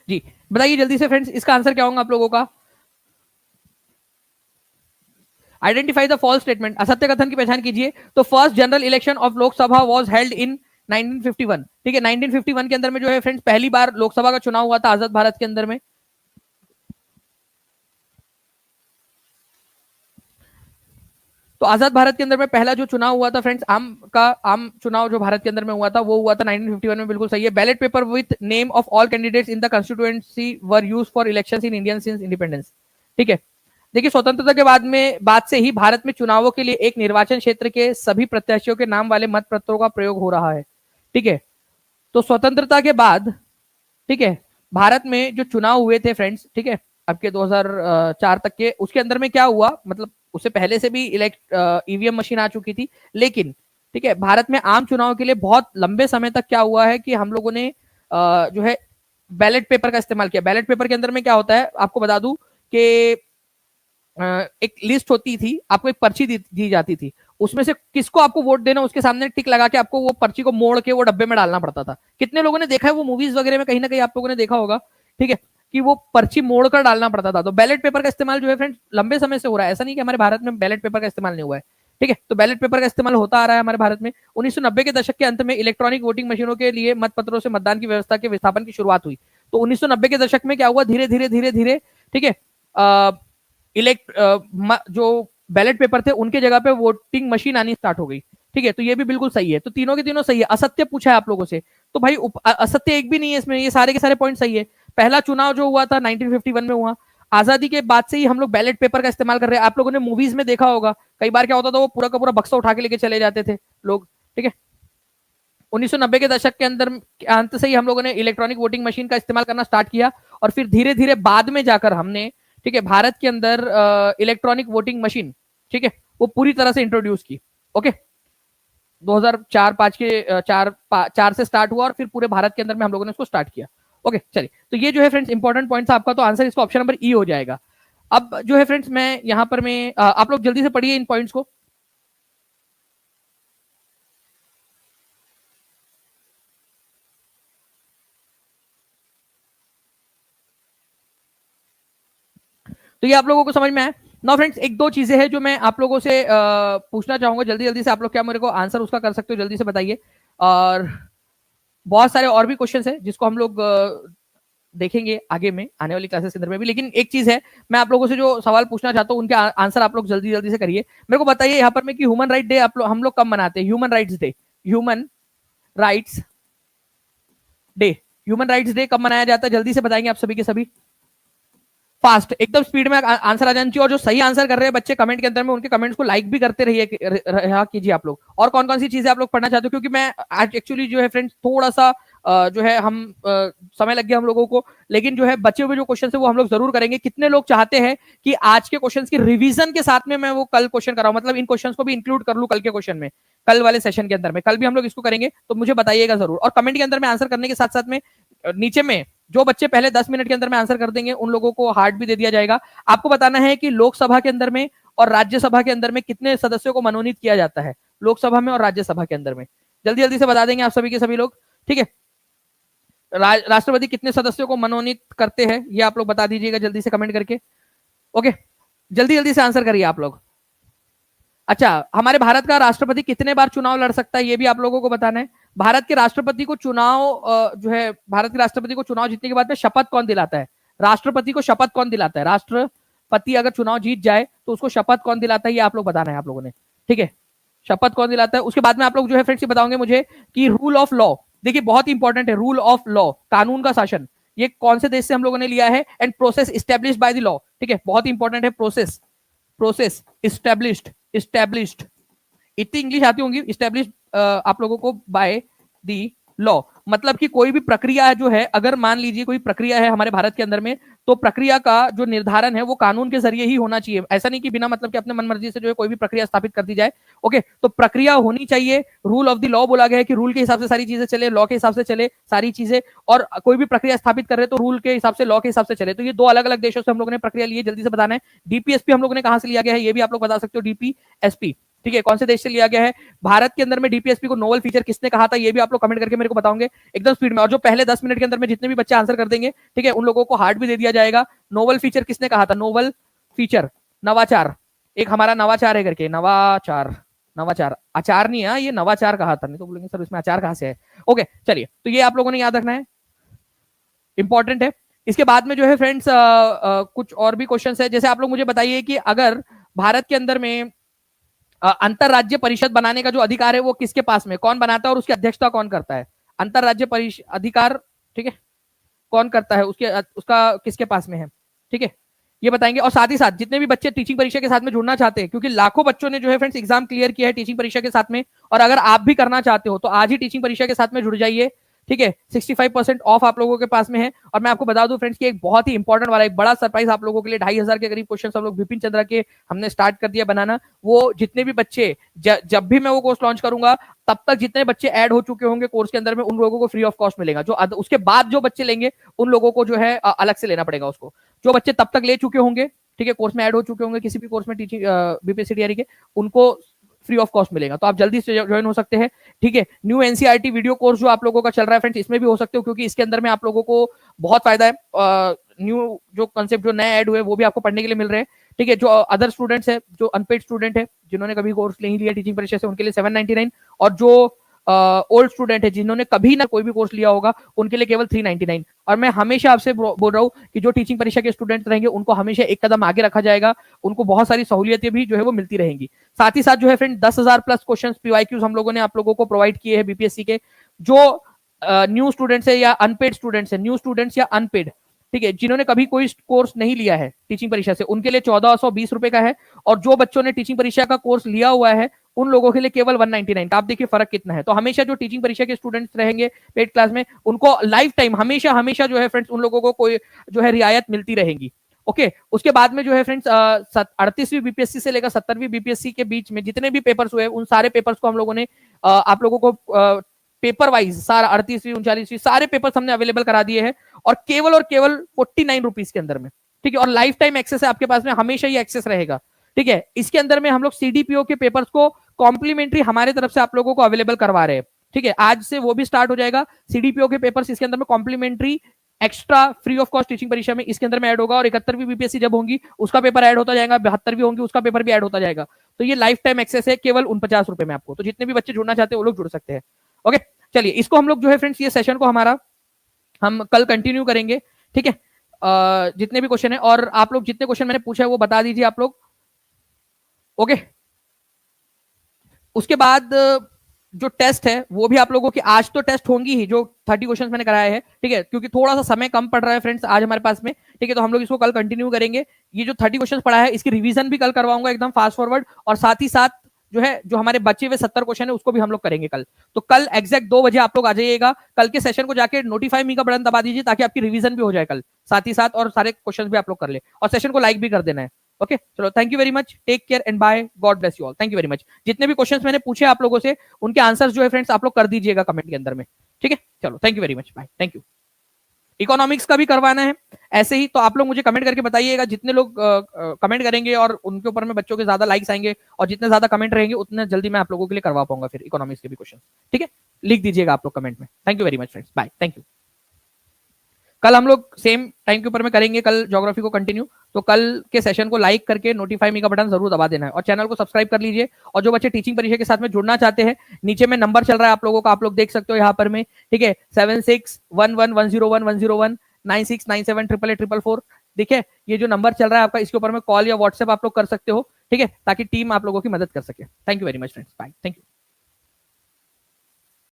जी बताइए जल्दी से फ्रेंड्स, इसका आंसर क्या होगा आप लोगों का? आइडेंटिफाई द फॉल्स स्टेटमेंट, असत्य कथन की पहचान कीजिए। तो first general election of Lok Sabha was held in 1951। ठीक है, 1951 के अंदर में जो है फ्रेंड्स पहली बार लोकसभा का चुनाव हुआ था आजाद भारत के अंदर में। तो आजाद भारत के अंदर में पहला जो चुनाव हुआ था फ्रेंड्स, आम चुनाव जो भारत के अंदर में हुआ था वो हुआ था 1951 में। बिल्कुल सही है। Ballot paper with name of all candidates in the constituency were used for elections in Indian since independence. ठीक है, देखिए स्वतंत्रता के बाद से ही भारत में चुनावों के लिए एक निर्वाचन क्षेत्र के सभी प्रत्याशियों के नाम वाले मत पत्रों का प्रयोग हो रहा है। ठीक है, तो स्वतंत्रता के बाद, ठीक है, भारत में जो चुनाव हुए थे फ्रेंड्स, ठीक है, अब के 2004 तक के, उसके अंदर में क्या हुआ, मतलब उससे पहले से भी ईवीएम मशीन आ चुकी थी, लेकिन ठीक है, भारत में आम चुनाव के लिए बहुत लंबे समय तक क्या हुआ है कि हम लोगों ने जो है बैलेट पेपर का इस्तेमाल किया। बैलेट पेपर के अंदर में क्या होता है, आपको बता दूं कि एक लिस्ट होती थी, आपको एक पर्ची दी जाती थी, उसमें से किसको आपको वोट देना, उसके सामने टिक लगा के आपको वो पर्ची को मोड़ के वो डब्बे में डालना पड़ता था। कितने लोगों ने देखा है वो मूवीज वगैरह में, कहीं ना कहीं आप लोगों ने देखा होगा। ठीक है, कि वो पर्ची मोड़ कर डालना पड़ता था। तो बैलेट पेपर का इस्तेमाल जो है फ्रेंड्स लंबे समय से हो रहा है, ऐसा नहीं कि हमारे भारत में बैलेट पेपर का इस्तेमाल नहीं हुआ है। ठीक है, तो बैलेट पेपर का इस्तेमाल होता आ रहा है हमारे भारत में। 1990 के दशक के अंत में इलेक्ट्रॉनिक वोटिंग मशीनों के लिए मतपत्रों से मतदान की व्यवस्था के विस्थापन की शुरुआत हुई। तो 1990 के दशक में क्या हुआ, धीरे धीरे धीरे धीरे, ठीक है, जो बैलेट पेपर थे उनके जगह पे वोटिंग मशीन आनी स्टार्ट हो गई। ठीक है, तो ये भी बिल्कुल सही है। तो तीनों के तीनों सही है। असत्य पूछा है आप लोगों से, तो भाई असत्य एक भी नहीं है इसमें, ये सारे के सारे पॉइंट सही है। पहला चुनाव जो हुआ था 1951 में हुआ, आजादी के बाद से ही हम लोग बैलेट पेपर का इस्तेमाल कर रहे हैं। आप लोगों ने मूवीज में देखा होगा, कई बार क्या होता था, वो पूरा का पूरा बक्सा उठा के लेके चले जाते थे लोग, ठीक है। 1990 के दशक के अंदर अंत से ही हम लोगों ने इलेक्ट्रॉनिक वोटिंग मशीन का इस्तेमाल करना स्टार्ट किया, और फिर धीरे धीरे बाद में जाकर हमने, ठीक है, भारत के अंदर इलेक्ट्रॉनिक वोटिंग मशीन, ठीक है, वो पूरी तरह से इंट्रोड्यूस की। ओके, 2004-5 के चार से स्टार्ट हुआ और फिर पूरे भारत के अंदर में हम लोगों ने उसको स्टार्ट किया। ओके, चलिए, तो ये जो है फ्रेंड्स इंपॉर्टेंट पॉइंट था आपका, तो आंसर इसका ऑप्शन नंबर ई हो जाएगा। अब जो है फ्रेंड्स मैं यहां पर मैं आप लोग जल्दी से पढ़िए इन पॉइंट्स को। तो ये आप लोगों को समझ में आया ना फ्रेंड्स। एक दो चीजें हैं जो मैं आप लोगों से पूछना चाहूंगा जल्दी जल्दी से, आप लोग क्या मेरे को आंसर उसका कर सकते हो, जल्दी से बताइए। और बहुत सारे और भी क्वेश्चंस है जिसको हम लोग देखेंगे आगे में आने वाली क्लासेस के अंदर में भी, लेकिन एक चीज है, मैं आप लोगों से जो सवाल पूछना चाहता हूँ उनके आंसर आप लोग जल्दी जल्दी से करिए। मेरे को बताइए यहाँ पर में कि ह्यूमन राइट डे हम लोग कब मनाते हैं? Human rights day, human rights day, human rights day कब मनाया जाता है? जल्दी से बताएंगे आप सभी के सभी, फास्ट, एकदम स्पीड में आंसर आ जाना चाहिए। और जो सही आंसर कर रहे हैं बच्चे कमेंट के अंदर में, उनके कमेंट्स को लाइक भी करते रहिए कीजिए आप लोग। और कौन कौन सी चीजें आप लोग पढ़ना चाहते हो, क्योंकि मैं आज एक्चुअली जो है फ्रेंड्स थोड़ा सा जो है हम समय लग गया हम लोगों को, लेकिन जो है बचे हुए जो क्वेश्चन है वो हम लोग जरूर करेंगे। कितने लोग चाहते हैं कि आज के क्वेश्चन की रिवीजन के साथ में मैं वो कल क्वेश्चन कराऊं, मतलब इन क्वेश्चन को भी इंक्लूड कर लूं कल के क्वेश्चन में, कल वाले सेशन के अंदर में, कल भी हम लोग इसको करेंगे, तो मुझे बताइएगा जरूर। और कमेंट के अंदर में आंसर करने के साथ साथ में नीचे में जो बच्चे पहले 10 मिनट के अंदर में आंसर कर देंगे उन लोगों को हार्ट भी दे दिया जाएगा। आपको बताना है कि लोकसभा के अंदर में और राज्यसभा के अंदर में कितने सदस्यों को मनोनीत किया जाता है, लोकसभा में और राज्यसभा के अंदर में, जल्दी जल्दी से बता देंगे आप सभी के सभी लोग, ठीक है। राष्ट्रपति कितने सदस्यों को मनोनीत करते हैं ये आप लोग बता दीजिएगा जल्दी से कमेंट करके। ओके, जल्दी जल्दी से आंसर करिए आप लोग। अच्छा, हमारे भारत का राष्ट्रपति कितने बार चुनाव लड़ सकता है ये भी आप लोगों को बताना है। भारत के राष्ट्रपति को चुनाव जो है, भारत के राष्ट्रपति को चुनाव जीतने के बाद में शपथ कौन दिलाता है? राष्ट्रपति को शपथ कौन दिलाता है? राष्ट्रपति अगर चुनाव जीत जाए तो उसको शपथ कौन दिलाता है ये आप लोग बताना है आप लोगों ने, ठीक है। शपथ कौन दिलाता है? उसके बाद में आप लोग जो है फ्रेंड्स बताओगे मुझे कि रूल ऑफ लॉ, देखिए बहुत इंपॉर्टेंट है, रूल ऑफ लॉ, कानून का शासन, ये कौन से देश से हम लोगों ने लिया है? And process established by the law, ठीक है, बहुत इंपॉर्टेंट है, प्रोसेस, प्रोसेस इस्टेब्लिश्ड, इस्टेब्लिश्ड, इतनी इंग्लिश आती होंगी, इस्टेब्लिश आप लोगों को बाय दी लॉ, मतलब कि कोई भी प्रक्रिया जो है, अगर मान लीजिए कोई प्रक्रिया है हमारे भारत के अंदर में, तो प्रक्रिया का जो निर्धारण है वो कानून के जरिए ही होना चाहिए। ऐसा नहीं कि बिना मतलब कि अपने मन मर्जी से जो है कोई भी प्रक्रिया स्थापित कर दी जाए। ओके, तो प्रक्रिया होनी चाहिए, रूल ऑफ द लॉ बोला गया है कि रूल के हिसाब से सारी चीजें चले, लॉ के हिसाब से चले सारी चीजें, और कोई भी प्रक्रिया स्थापित कर रहे तो रूल के हिसाब से, लॉ के हिसाब से चले। तो ये दो अलग अलग देशों से हम लोगों ने प्रक्रिया ली है, जल्दी से बताना है। डीपीएसपी हम लोगों ने कहां से लिया गया है ये भी आप लोग बता सकते हो, डीपीएसपी, ठीक है, कौन से देश से लिया गया है? भारत के अंदर में डीपीएसपी को नोवल फीचर किसने कहा था ये भी आप लोग कमेंट करके मेरे को बताओगे एकदम स्पीड में। और जो पहले 10 मिनट के अंदर में जितने भी बच्चे आंसर कर देंगे, ठीक है, उन लोगों को हार्ट भी दे दिया जाएगा। नोवल फीचर किसने कहा था? नोवल फीचर, नवाचार, एक हमारा नवाचार है करके, नवाचार, नवाचार, आचार नहीं है ये, नवाचार कहा था, नहीं तो बोलेंगे सर इसमें आचार कहां से है। ओके, चलिए, तो ये आप लोगों ने याद रखना है, इंपॉर्टेंट है। इसके बाद में जो है फ्रेंड्स कुछ और भी क्वेश्चंस है, जैसे आप लोग मुझे बताइए कि अगर भारत के अंदर में अंतरराज्य परिषद बनाने का जो अधिकार है वो किसके पास में, कौन बनाता है और उसकी अध्यक्षता कौन करता है? अंतरराज्य परिषद अधिकार, ठीक है, कौन करता है, उसके उसका किसके पास में है, ठीक है, ये बताएंगे। और साथ ही साथ जितने भी बच्चे टीचिंग परीक्षा के साथ में जुड़ना चाहते हैं, क्योंकि लाखों बच्चों ने जो है फ्रेंड्स एग्जाम क्लियर किया है टीचिंग परीक्षा के साथ में, और अगर आप भी करना चाहते हो तो आज ही टीचिंग परीक्षा के साथ में जुड़ जाइए, ठीक है। 65% ऑफ आप लोगों के पास में है। और मैं आपको बता दूं फ्रेंड्स कि एक बहुत ही इंपॉर्टेंट वाला एक बड़ा सरप्राइज आप लोगों के लिए, 2500 के करीब क्वेश्चन हम लोग विपिन चंद्रा के हमने स्टार्ट कर दिया बनाना। वो जितने भी बच्चे जब भी मैं वो कोर्स लॉन्च करूंगा तब तक जितने बच्चे ऐड हो चुके होंगे कोर्स के अंदर में, उन लोगों को फ्री ऑफ कॉस्ट मिलेगा। जो उसके बाद जो बच्चे लेंगे उन लोगों को जो है अलग से लेना पड़ेगा उसको। जो बच्चे तब तक ले चुके होंगे, ठीक है, कोर्स में ऐड हो चुके होंगे किसी भी कोर्स में टीचिंग बीपीएससी तैयारी के, उनको फ्री ऑफ कॉस्ट मिलेगा। तो आप जल्दी से ज्वाइन हो सकते हैं, ठीक है। न्यू एनसीईआरटी वीडियो कोर्स जो आप लोगों का चल रहा है फ्रेंड्स, इसमें भी हो सकते हो, क्योंकि इसके अंदर में आप लोगों को बहुत फायदा है। न्यू जो कंसेप्ट जो नए ऐड हुए वो भी आपको पढ़ने के लिए मिल रहे हैं, ठीक है। जो अदर स्टूडेंट्स है, जो अनपेड स्टूडेंट है, जिन्होंने कभी कोर्स नहीं लिया टीचिंग परीक्षा से, उनके लिए 799, और जो ओल्ड स्टूडेंट है जिन्होंने कभी ना कोई भी कोर्स लिया होगा उनके लिए केवल 399। और मैं हमेशा आपसे बोल रहा हूँ कि जो टीचिंग परीक्षा के स्टूडेंट रहेंगे उनको हमेशा एक कदम आगे रखा जाएगा, उनको बहुत सारी सहूलियतें भी जो है वो मिलती रहेंगी। साथ ही साथ जो है फ्रेंड 10,000 प्लस क्वेश्चन पीवाईक्यूज हम लोगों ने आप लोगों को प्रोवाइड किए हैं बीपीएससी के, जो न्यू स्टूडेंट्स है या अनपेड स्टूडेंट्स है, न्यू स्टूडेंट्स या अनपेड, ठीक है, जिन्होंने कभी कोई कोर्स नहीं लिया है टीचिंग परीक्षा से, उनके लिए 1420 रुपए का है। और जो बच्चों ने टीचिंग परीक्षा का कोर्स लिया हुआ है उन लोगों के लिए केवल 199 का। आप देखिए फर्क कितना है। तो हमेशा जो टीचिंग परीक्षा के स्टूडेंट्स रहेंगे पेड क्लास में, उनको लाइफ टाइम हमेशा हमेशा जो है फ्रेंड्स उन लोगों को कोई जो है रियायत मिलती रहेगी। ओके, उसके बाद में जो है फ्रेंड्स 38वीं बीपीएससी से लेकर 70वीं बीपीएससी के बीच में जितने भी पेपर्स हुए उन सारे पेपर्स को हम लोगों ने आप लोगों को पेपर वाइज सारा 38वीं 39वीं सारे पेपर्स हमने अवेलेबल करा दिए हैं, और केवल 49 रुपीज के अंदर में, ठीक है। और लाइफ टाइम एक्सेस है आपके पास में, हमेशा ही एक्सेस रहेगा, ठीक है। इसके अंदर में हम लोग सीडीपीओ के पेपर्स को कॉम्प्लीमेंट्री हमारे तरफ से आप लोगों को अवेलेबल करवा रहे हैं, ठीक है। आज से वो भी स्टार्ट हो जाएगा। सीडीपीओ के पेपर्स इसके अंदर में complementary extra free of cost teaching परीक्षा में इसके अंदर में ऐड होगा, और 71वीं बीपीएससी जब होंगी उसका पेपर ऐड होता जाएगा, 72वीं होंगी उसका पेपर भी ऐड होता जाएगा। तो ये लाइफ टाइम एक्सेस है केवल 49 रुपए में आपको। तो जितने भी बच्चे जुड़ना चाहते हैं वो लोग जुड़ सकते हैं। ओके, चलिए इसको हम लोग जो है फ्रेंड्स ये सेशन को हमारा हम कल कंटिन्यू करेंगे, ठीक है। जितने भी क्वेश्चन है, और आप लोग जितने क्वेश्चन मैंने पूछा है वो बता दीजिए आप लोग। ओके, उसके बाद जो टेस्ट है वो भी आप लोगों की आज तो टेस्ट होंगी ही, जो 30 क्वेश्चंस मैंने कराए हैं, ठीक है, क्योंकि थोड़ा सा समय कम पड़ रहा है फ्रेंड्स आज हमारे पास में, ठीक है। तो हम लोग इसको कल कंटिन्यू करेंगे। ये जो 30 क्वेश्चंस पढ़ा है इसकी रिवीजन भी कल करवाऊंगा एकदम फास्ट फॉरवर्ड, और साथ ही साथ जो है जो हमारे बचे हुए 70 क्वेश्चन है उसको भी हम लोग करेंगे कल। तो कल एग्जैक्ट 2 बजे आप लोग आ जाइएगा। कल के सेशन को जाके नोटिफाई मी का बटन दबा दीजिए ताकि आपकी रिवीजन भी हो जाए कल साथ ही साथ, और सारे क्वेश्चन भी आप लोग कर ले, और सेशन को लाइक भी कर देना है। ओके, चलो thank you very much, take care and bye, God bless you all, thank you very much. जितने भी क्वेश्चंस मैंने पूछे आप लोगों से उनके आंसर्स जो है फ्रेंड्स आप लोग कर दीजिएगा कमेंट के अंदर में, ठीक है। चलो thank you very much, bye, thank you. Economics का भी करवाना है ऐसे ही, तो आप लोग मुझे कमेंट करके बताइएगा। जितने लोग कमेंट करेंगे और उनके ऊपर में बच्चों के ज्यादा लाइक्स आएंगे और जितने ज्यादा कमेंट रहेंगे उतने जल्दी मैं आप लोगों के लिए करवा पाऊंगा फिर इकोनॉमिक्स के भी क्वेश्चन, ठीक है। लिख दीजिएगा आप लोग कमेंट में। Thank you very much friends, bye, thank you. कल हम लोग सेम टाइम के ऊपर में करेंगे कल ज्योग्राफी को कंटिन्यू। तो कल के सेशन को लाइक करके नोटिफाई मी का बटन जरूर दबा देना है, और चैनल को सब्सक्राइब कर लीजिए। और जो बच्चे टीचिंग परीक्षा के साथ में जुड़ना चाहते हैं, नीचे में नंबर चल रहा है आप लोगों का, आप लोग देख सकते हो यहाँ पर में, ठीक है, 7611101101 9697888844। देखिए ये जो नंबर चल रहा है आपका, इसके ऊपर में कॉल या व्हाट्सएप आप लोग कर सकते हो, ठीक है, ताकि टीम आप लोगों की मदद कर सके। Thank you very much friends, bye, thank you.